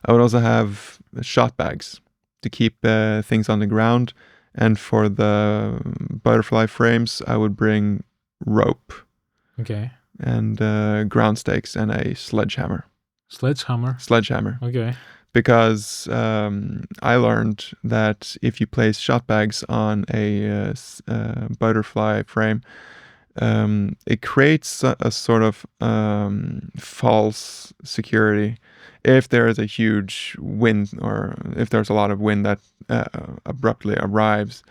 have shot bags to keep things on the ground, and for the butterfly frames, I would bring rope. Okay. And ground stakes and a sledgehammer. Sledgehammer. Okay. Because I learned that if you place shot bags on a butterfly frame, it creates a sort of false security. If there is a huge wind, or if there's a lot of wind that abruptly arrives,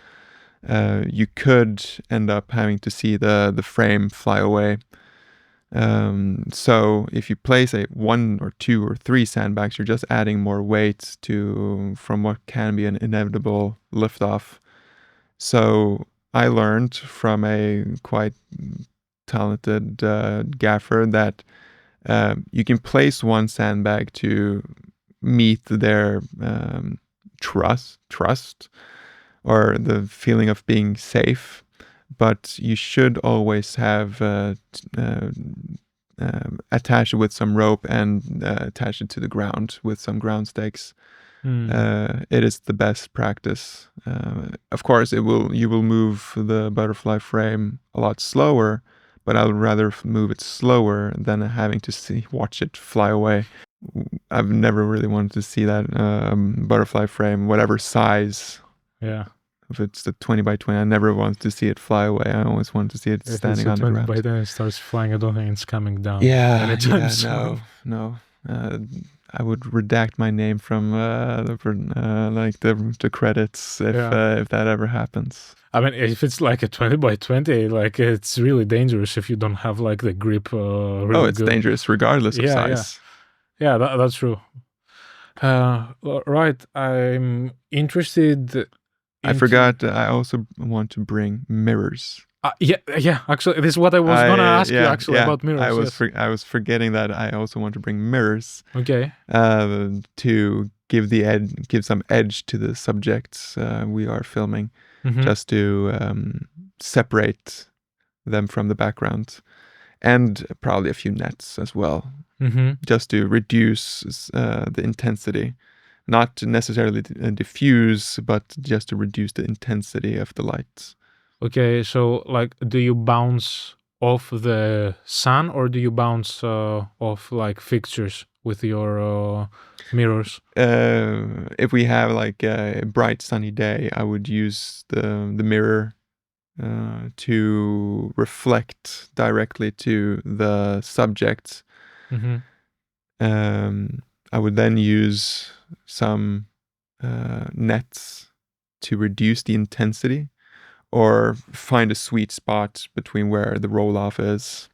you could end up having to see the frame fly away. So if you place a 1 or 2 or 3 sandbags, you're just adding more weight from what can be an inevitable liftoff. So I learned from a quite talented gaffer that you can place one sandbag to meet their trust or the feeling of being safe, but you should always have attach it with some rope and attach it to the ground with some ground stakes. It is the best practice. Of course, you will move the butterfly frame a lot slower, but I would rather move it slower than having to watch it fly away. I've never really wanted to see that butterfly frame, whatever size. Yeah. If it's the 20 by 20, I never wanted to see it fly away. I always wanted to see it standing on the ground. If it's 20 by 10, it starts flying. I don't think it's coming down. Yeah, soon. No. I would redact my name from the credits if that ever happens. I mean, if it's like a 20 by 20, like it's really dangerous if you don't have like the grip. It's good. Dangerous regardless of size. Yeah, that's true. Right, I'm interested. I forgot. I also want to bring mirrors. Yeah. Actually, this is what I was gonna ask you about mirrors. I was forgetting that I also want to bring mirrors. Okay. To give some edge to the subjects we are filming, just to separate them from the background, and probably a few nets as well, just to reduce the intensity. Not necessarily diffuse, but just to reduce the intensity of the lights. Okay, so like, do you bounce off the sun or do you bounce off like fixtures with your mirrors? If we have like a bright sunny day, I would use the mirror to reflect directly to the subject. I would then use some nets to reduce the intensity, or find a sweet spot between where the roll-off is.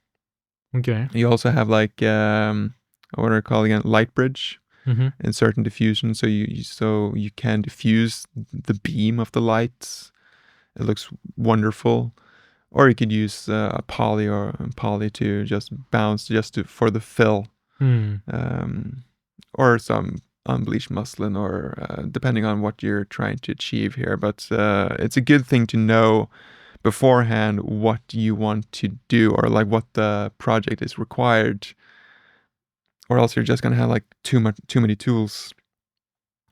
Okay. You also have like what are calling it, light bridge in certain diffusion, so you can diffuse the beam of the lights. It looks wonderful. Or you could use a poly to just bounce for the fill. Or some unbleached muslin, or depending on what you're trying to achieve here. But it's a good thing to know beforehand what you want to do, or like what the project is required, or else you're just going to have like too many tools,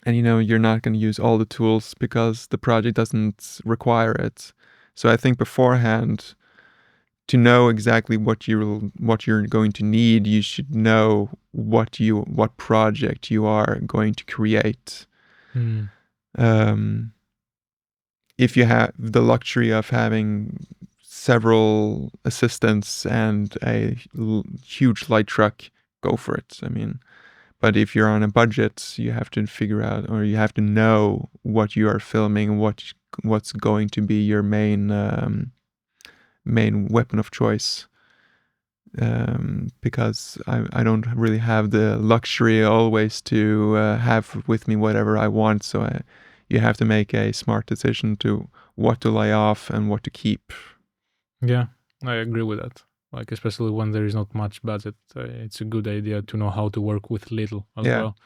and you're not going to use all the tools because the project doesn't require it. So I think beforehand, to know exactly what you're going to need, you should know what project you are going to create. If you have the luxury of having several assistants and a huge light truck, go for it. I mean, but if you're on a budget, you have to figure out, or you have to know what you are filming, what's going to be your main weapon of choice, because I don't really have the luxury always to have with me whatever I want, so you have to make a smart decision to what to lay off and what to keep. Yeah, I agree with that. Like, especially when there is not much budget, it's a good idea to know how to work with little as well.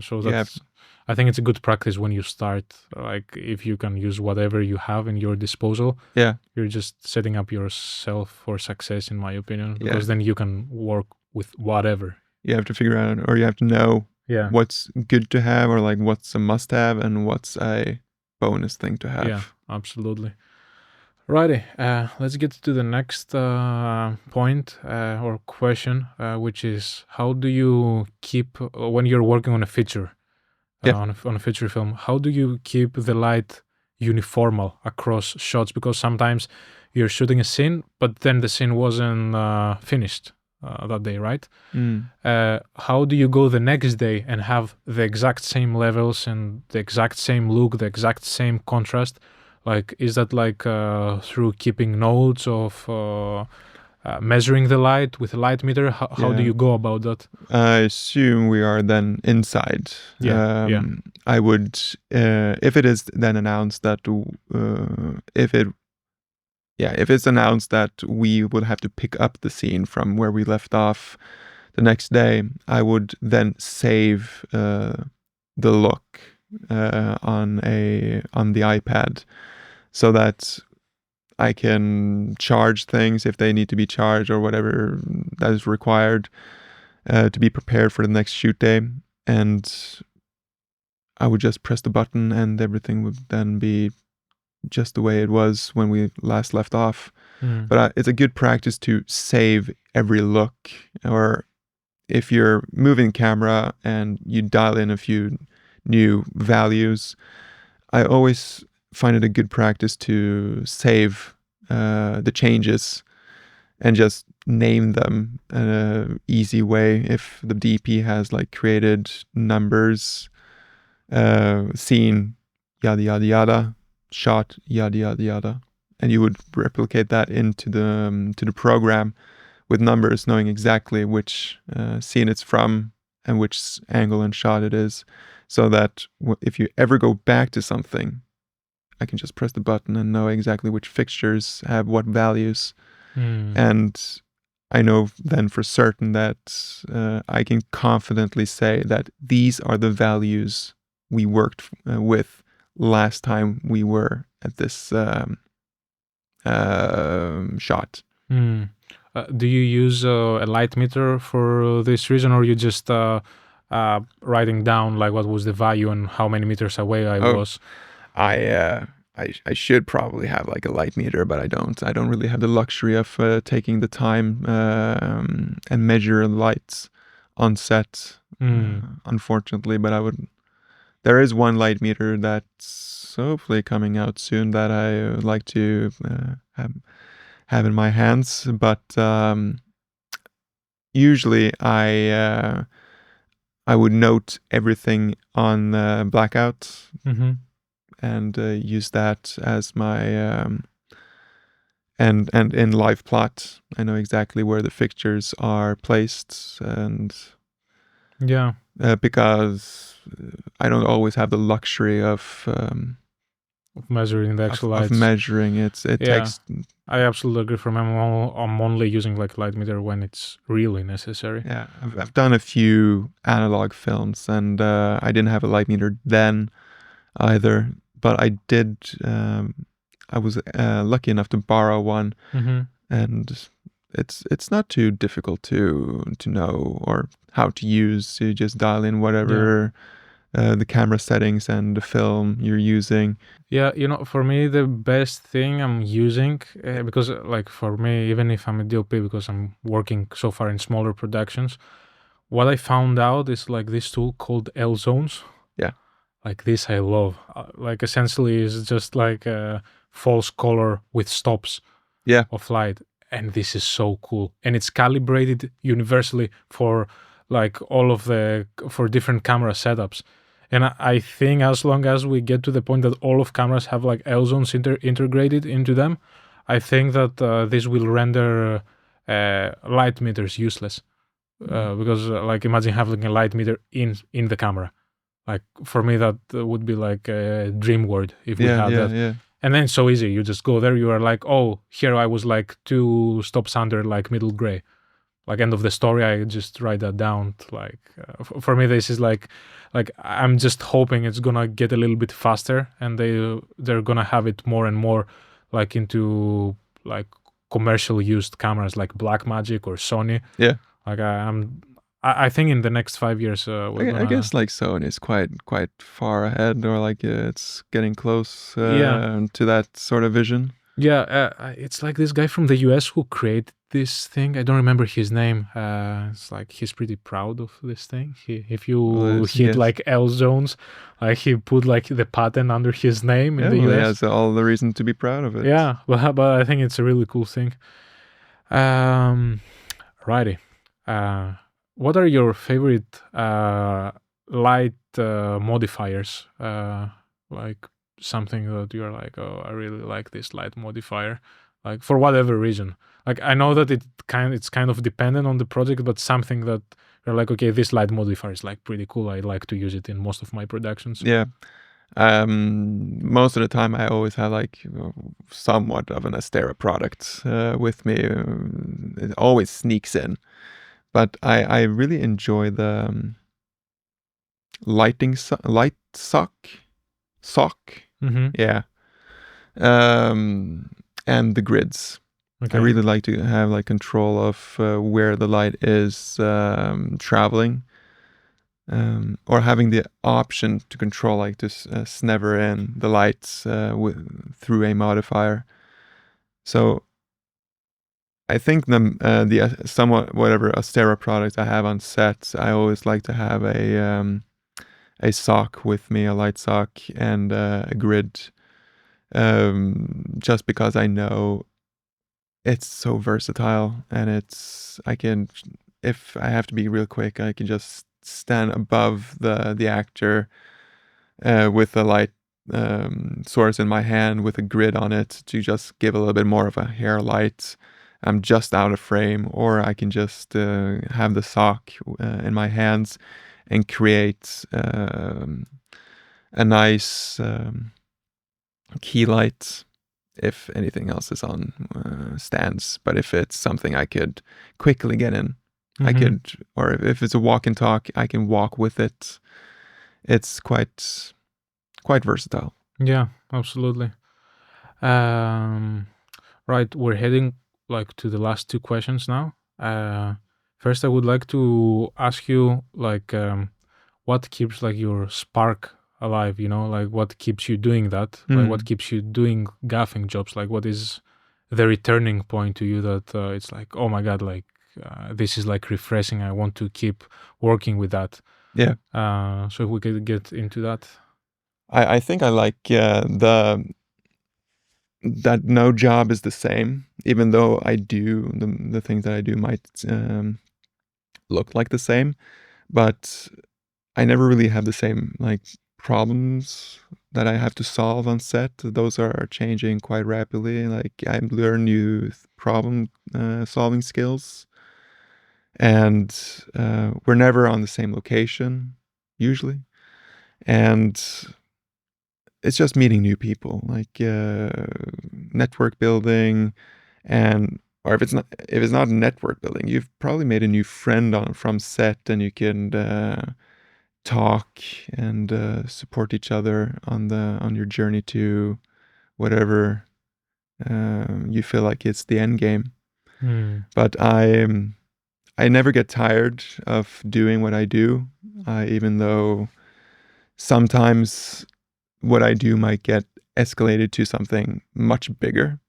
So that's, I think it's a good practice when you start. Like, if you can use whatever you have in your disposal, you're just setting up yourself for success, in my opinion, because then you can work with whatever. You have to figure out, or you have to know what's good to have, or like what's a must-have and what's a bonus thing to have. Yeah, absolutely. Righty, let's get to the next point or question, which is, how do you keep, when you're working on a feature, on a feature film, how do you keep the light uniformal across shots? Because sometimes you're shooting a scene, but then the scene wasn't finished that day, right? How do you go the next day and have the exact same levels and the exact same look, the exact same contrast? Like, is that like through keeping notes of measuring the light with a light meter? How do you go about that? I assume we are then inside. I would, if it is then announced that, if it's announced that we will have to pick up the scene from where we left off the next day, I would then save the look on the iPad, so that I can charge things if they need to be charged or whatever that is required to be prepared for the next shoot day. And I would just press the button and everything would then be just the way it was when we last left off. But it's a good practice to save every look, or if you're moving camera and you dial in a few new values, I always find it a good practice to save the changes and just name them in an easy way. If the DP has like created numbers, scene, yada, yada, yada, shot, yada, yada, yada, and you would replicate that into the program with numbers, knowing exactly which scene it's from and which angle and shot it is, so that if you ever go back to something, I can just press the button and know exactly which fixtures have what values. And I know then for certain that I can confidently say that these are the values we worked with last time we were at this shot. Do you use a light meter for this reason, or you just writing down like what was the value and how many meters away I was? I should probably have like a light meter, but I don't. I don't really have the luxury of taking the time and measure lights on set, unfortunately. But there is one light meter that's hopefully coming out soon that I would like to have in my hands. But usually I would note everything on blackout and use that as my and in live plot I know exactly where the fixtures are placed, and because I don't always have the luxury of measuring the actual lights. Of measuring it takes. I absolutely agree. From I'm only using like light meter when it's really necessary. Yeah, I've done a few analog films, and I didn't have a light meter then either, but I did. I was lucky enough to borrow one, and it's not too difficult to know or how to use. You just dial in whatever the camera settings and the film you're using. Yeah, for me the best thing I'm using, because like for me, even if I'm a DOP, because I'm working so far in smaller productions, what I found out is like this tool called L zones. Yeah, like this I love. Like essentially it's just like a false color with stops of light, and this is so cool, and it's calibrated universally for like all of for different camera setups. And I think as long as we get to the point that all of cameras have like L zones integrated into them, I think that this will render light meters useless. Because like imagine having a light meter in the camera. Like for me that would be like a dream world if we had that. Yeah. And then it's so easy. You just go there. You are like, oh, here I was like 2 stops under like middle gray. Like end of the story, I just write that down. Like for me, this is like I'm just hoping it's gonna get a little bit faster, and they're gonna have it more and more like into like commercial used cameras like Blackmagic or Sony. Yeah. Like I think in the next 5 years, I guess like Sony is quite far ahead, or like it's getting close to that sort of vision. Yeah, it's like this guy from the US who created this thing. I don't remember his name. It's like he's pretty proud of this thing. If you hit like L zones, like he put like the patent under his name in the US. He has all the reason to be proud of it. Yeah, but I think it's a really cool thing. Righty. What are your favorite light modifiers? Like something that you're like, oh, I really like this light modifier, like for whatever reason. Like I know that it's kind of dependent on the project, but something that you're like, okay, this light modifier is like pretty cool. I like to use it in most of my productions. Yeah. Most of the time I always have like somewhat of an Astera product with me. It always sneaks in, but I really enjoy the light sock. Yeah. and the grids. Okay. I really like to have like control of where the light is traveling, or having the option to control, like to snevver in the lights through a modifier. So I think the somewhat whatever Astera product I have on set, I always like to have a sock with me, a light sock, and a grid, just because I know it's so versatile, and if I have to be real quick, I can just stand above the actor with the light source in my hand with a grid on it to just give a little bit more of a hair light. I'm just out of frame, or I can just have the sock in my hands and create a nice key light if anything else is on stands. But if it's something I could quickly get in, I could, or if it's a walk and talk, I can walk with it. It's quite versatile. Yeah, absolutely. Right, we're heading like to the last two questions now. First, I would like to ask you like what keeps like your spark alive, like what keeps you doing that, like what keeps you doing gaffing jobs, like what is the returning point to you that it's like, oh my god, like this is like refreshing, I want to keep working with that. Yeah. So if we could get into that. I think I like that no job is the same, even though I do the things that I do might look like the same, but I never really have the same like problems that I have to solve on set. Those are changing quite rapidly. Like I learn new problem solving skills, and we're never on the same location usually, and it's just meeting new people, like network building, or if it's not network building, you've probably made a new friend from set, and you can talk and support each other on your journey to whatever you feel like it's the end game. But I never get tired of doing what I do, even though sometimes what I do might get escalated to something much bigger,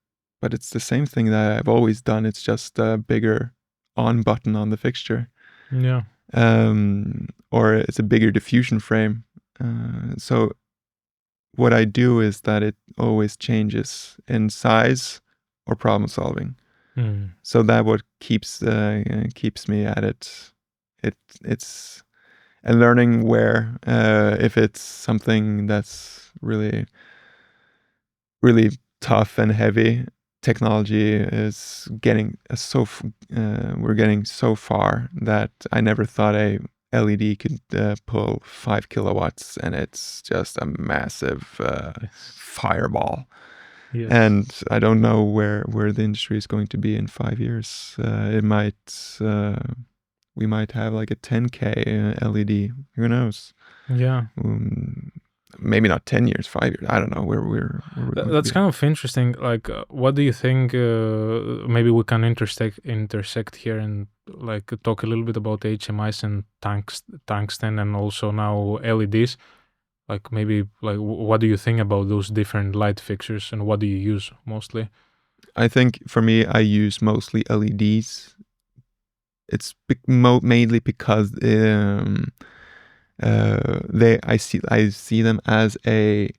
but it's the same thing that I've always done. It's just a bigger on button on the fixture. Yeah. Or it's a bigger diffusion frame. So what I do is that it always changes in size or problem solving. So that what keeps me at it. It's and learning where if it's something that's really really tough and heavy, technology is getting we're getting so far that I never thought a LED could pull 5 kilowatts, and it's just a massive fireball. Yes. And I don't know where the industry is going to be in 5 years. We might have like a 10K LED. Who knows? Yeah. Maybe not 10 years, 5 years. I don't know where we're That's kind of interesting. Like, what do you think? Maybe we can intersect here and like talk a little bit about HMIs and tungsten, and also now LEDs. Like, maybe like what do you think about those different light fixtures, and what do you use mostly? I think for me, I use mostly LEDs. It's mainly because I see them as a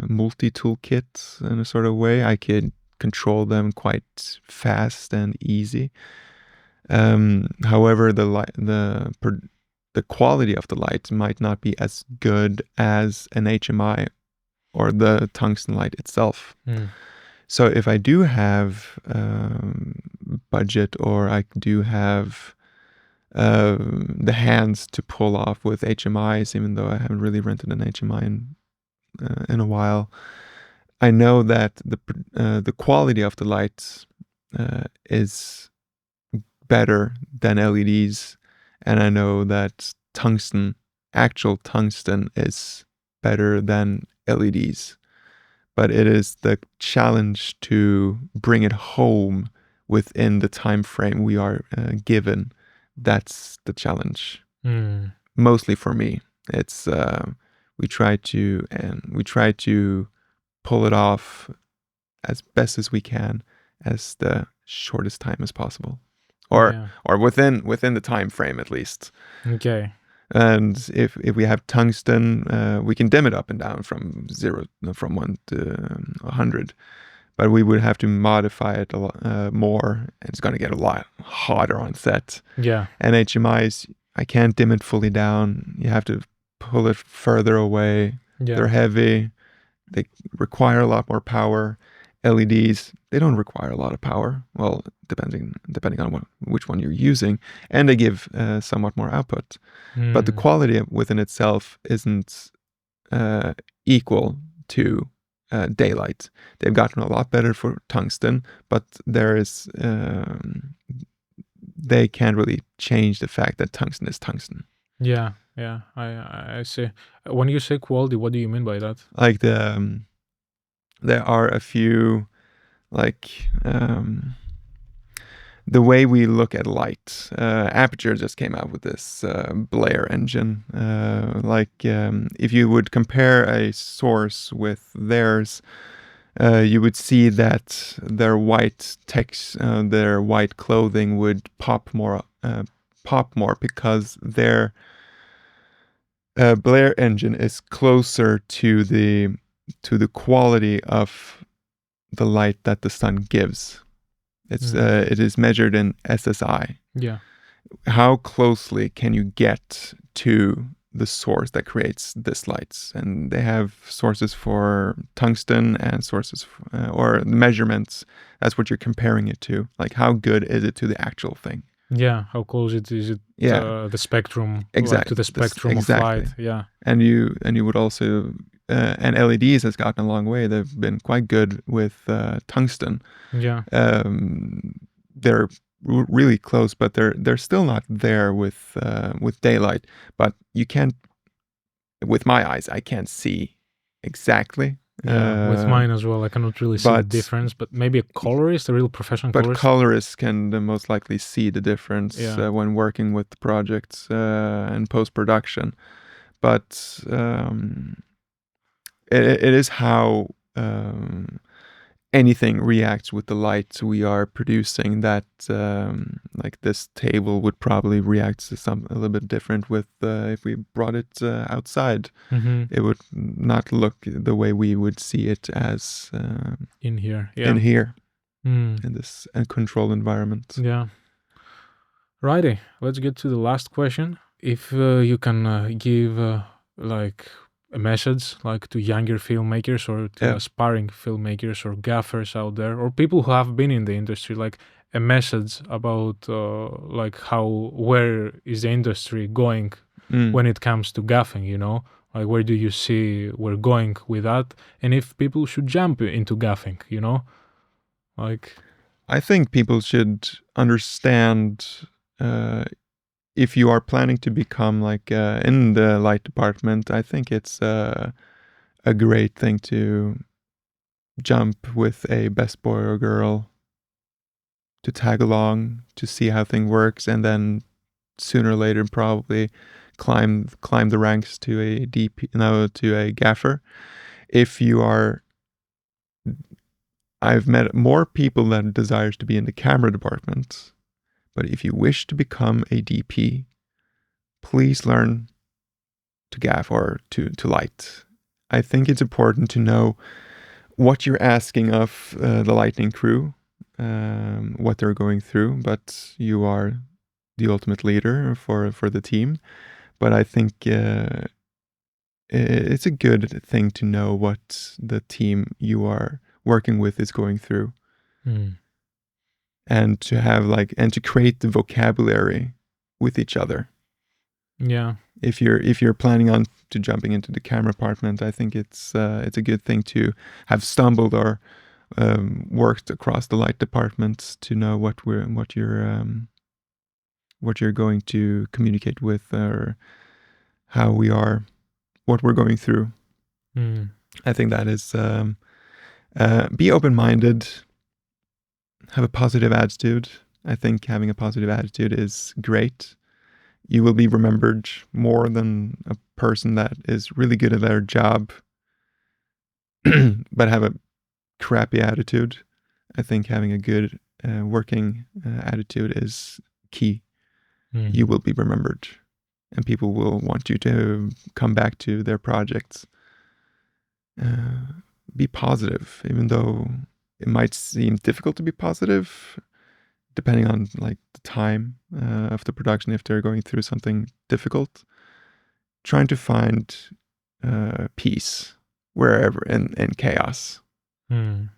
multi-tool kit in a sort of way. I could control them quite fast and easy. However, the quality of the light might not be as good as an HMI or the tungsten light itself. So if I do have budget, or I do have the hands to pull off with HMIs, even though I haven't really rented an HMI in a while, I know that the quality of the lights is better than LEDs, and I know that actual tungsten is better than LEDs. but it is the challenge to bring it home within the time frame we are given. That's the challenge. Mostly for me, it's we try to pull it off as best as we can, as the shortest time as possible, or within the time frame at least. Okay. And if we have tungsten, we can dim it up and down from 1 to 100, but we would have to modify it a lot more. It's going to get a lot hotter on set. Yeah. And HMIs, I can't dim it fully down. You have to pull it further away. Yeah. They're heavy. They require a lot more power. LEDs, they don't require a lot of power. Well, depending on which one you're using, and they give somewhat more output. But the quality within itself isn't equal to daylight. They've gotten a lot better for tungsten, but they can't really change the fact that tungsten is tungsten. Yeah, I see. When you say quality, what do you mean by that? Like there are a few, like the way we look at light. Aperture just came out with this Blair engine. If you would compare a source with theirs, you would see that their white their white clothing would pop more because their Blair engine is closer to the quality of the light that the sun gives. It is measured in SSI. Yeah. How closely can you get to the source that creates this light? And they have sources for tungsten and sources or measurements. That's what you're comparing it to. Like, how good is it to the actual thing? Yeah, how close is it? The spectrum, exactly, like to the spectrum of light. Yeah, and you would also and LEDs has gotten a long way. They've been quite good with tungsten. Yeah, they're really close, but they're still not there with daylight. But you can't, with my eyes, I can't see exactly. Yeah, with mine as well, I cannot really see the difference. But maybe a colorist, a real professional colorist. But colorists can most likely see the difference when working with the projects and post-production. But it is how anything reacts with the light we are producing that like this table would probably react to a little bit different with if we brought it outside. It would not look the way we would see it as in here in this controlled environment. Yeah. Righty, let's get to the last question. If you can give like a message like to younger filmmakers or to aspiring filmmakers or gaffers out there, or people who have been in the industry, like a message about like where is the industry going when it comes to gaffing, like where do you see we're going with that, and if people should jump into gaffing, like I think people should understand if you are planning to become like in the light department, I think it's a great thing to jump with a best boy or girl, to tag along, to see how thing works, and then sooner or later probably climb the ranks to a to a gaffer. If you are, I've met more people that desires to be in the camera department. But if you wish to become a DP, please learn to gaff or to light. I think it's important to know what you're asking of the lighting crew, what they're going through, but you are the ultimate leader for the team. But I think it's a good thing to know what the team you are working with is going through. And to have and to create the vocabulary with each other. Yeah. If you're planning on to jumping into the camera department, I think it's a good thing to have stumbled or worked across the light departments to know what you're going to communicate with, or what we're going through. I think that is Be open-minded. Have a positive attitude. I think having a positive attitude is great. You will be remembered more than a person that is really good at their job, but have a crappy attitude. I think having a good working attitude is key. You will be remembered, and people will want you to come back to their projects. Be positive, even though it might seem difficult to be positive, depending on like the time of the production, if they're going through something difficult. Trying to find peace wherever in chaos. And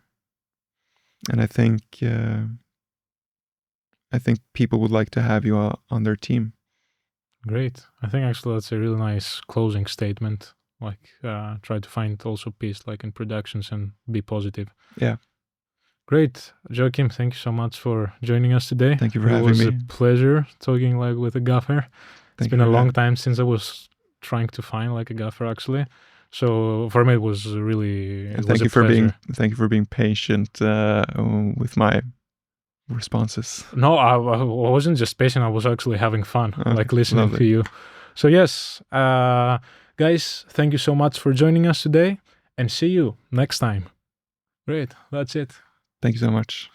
I think people would like to have you on their team. Great. I think actually that's a really nice closing statement. Like try to find also peace like in productions and be positive. Yeah. Great. Joakim, thank you so much for joining us today. Thank you for having me. It was a pleasure talking like with a gaffer. It's been a long time since I was trying to find like a gaffer actually. So for me it was really thank you for being patient with my responses. No, I wasn't just patient, I was actually having fun like listening to you. So yes, guys, thank you so much for joining us today and see you next time. Great, that's it. Thank you so much.